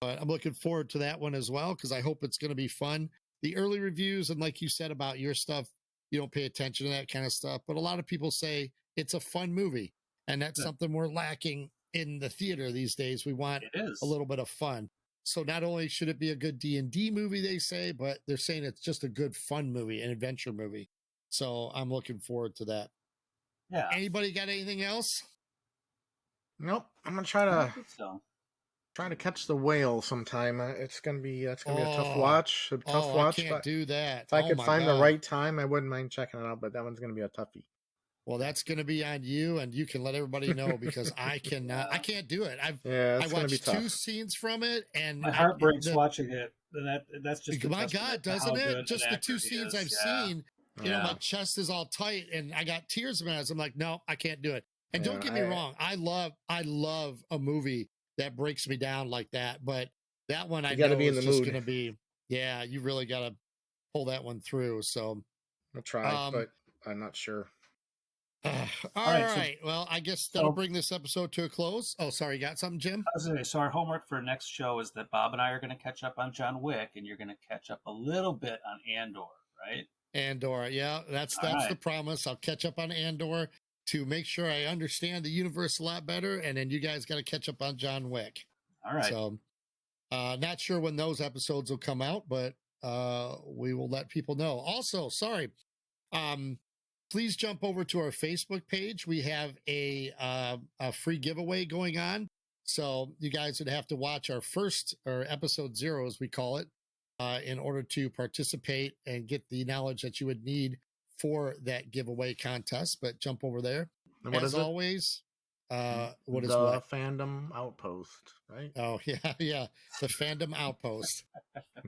S1: But I'm looking forward to that one as well because I hope it's going to be fun. The early reviews, and like you said about your stuff, you don't pay attention to that kind of stuff. But a lot of people say it's a fun movie, and that's something we're lacking in the theater these days. We want a little bit of fun. So not only should it be a good D&D movie, they say, but they're saying it's just a good fun movie, an adventure movie. So I'm looking forward to that.
S2: Yeah.
S1: Anybody got anything else?
S3: Nope. I'm gonna try to catch the whale sometime. It's gonna be a tough watch.
S1: I can't do that.
S3: If I could find the right time, I wouldn't mind checking it out. But that one's gonna be a toughie.
S1: Well, that's going to be on you, and you can let everybody know because I cannot. I can't do it. I watched 2 scenes from it, and
S2: my heart breaks watching it. That's just
S1: my God, doesn't it? Just the 2 scenes I've seen. You know, my chest is all tight, and I got tears in my eyes. I'm like, no, I can't do it. And don't get me wrong, I love a movie that breaks me down like that. But that one, I know is just going to be. Yeah, you really got to pull that one through. So
S3: I'll try, but I'm not sure.
S1: All right. Well, I guess that'll bring this episode to a close. Oh, sorry. You got something, Jim?
S2: So our homework for next show is that Bob and I are going to catch up on John Wick, and you're going to catch up a little bit on Andor, right?
S1: Andor. Yeah, that's the promise. I'll catch up on Andor to make sure I understand the universe a lot better, and then you guys got to catch up on John Wick.
S2: All right.
S1: So, not sure when those episodes will come out, but we will let people know. Also, sorry. Please jump over to our Facebook page. We have a free giveaway going on. So you guys would have to watch our episode 0, as we call it, in order to participate and get the knowledge that you would need for that giveaway contest. But jump over there.
S3: And what
S1: as
S3: is
S1: always, what is
S3: the Fandom Outpost, right?
S1: Oh, yeah. The Fandom Outpost.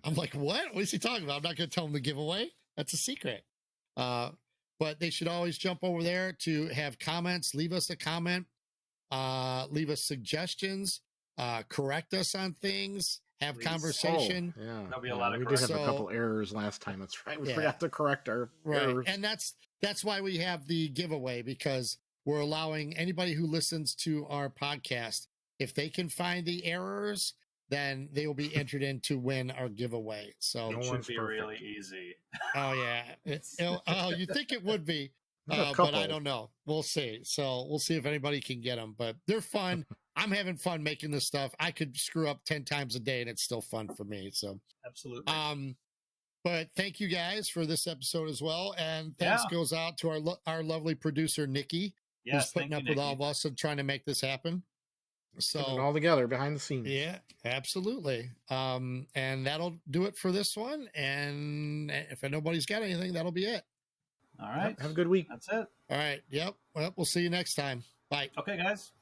S1: I'm like, what? What is he talking about? I'm not going to tell him the giveaway. That's a secret. But they should always jump over there to have comments. Leave us a comment. Leave us suggestions. Correct us on things. Have conversation.
S3: Oh, yeah.
S2: There'll be a lot of
S3: we did have a couple errors last time. That's right. We forgot to correct our errors.
S1: And that's why we have the giveaway, because we're allowing anybody who listens to our podcast, if they can find the errors, then they will be entered in to win our giveaway. So
S2: it should be really easy.
S1: Oh yeah. You think it would be, but I don't know. We'll see. So we'll see if anybody can get them, but they're fun. I'm having fun making this stuff. I could screw up 10 times a day and it's still fun for me. So
S2: absolutely.
S1: But thank you guys for this episode as well. And thanks
S2: Yeah.
S1: goes out to our lovely producer, Nikki, who's
S2: Yes,
S1: putting
S2: thank
S1: up
S2: you,
S1: with all
S2: Nikki.
S1: of us and trying to make this happen.
S3: Putting it
S1: So,
S3: all together behind the scenes.
S1: yeah, absolutely. And that'll do it for this one. And if nobody's got anything, that'll be it.
S2: All right.
S3: Yep, have a good week.
S2: That's it.
S1: All right. Yep. Well, we'll see you next time. Bye.
S2: Okay, guys.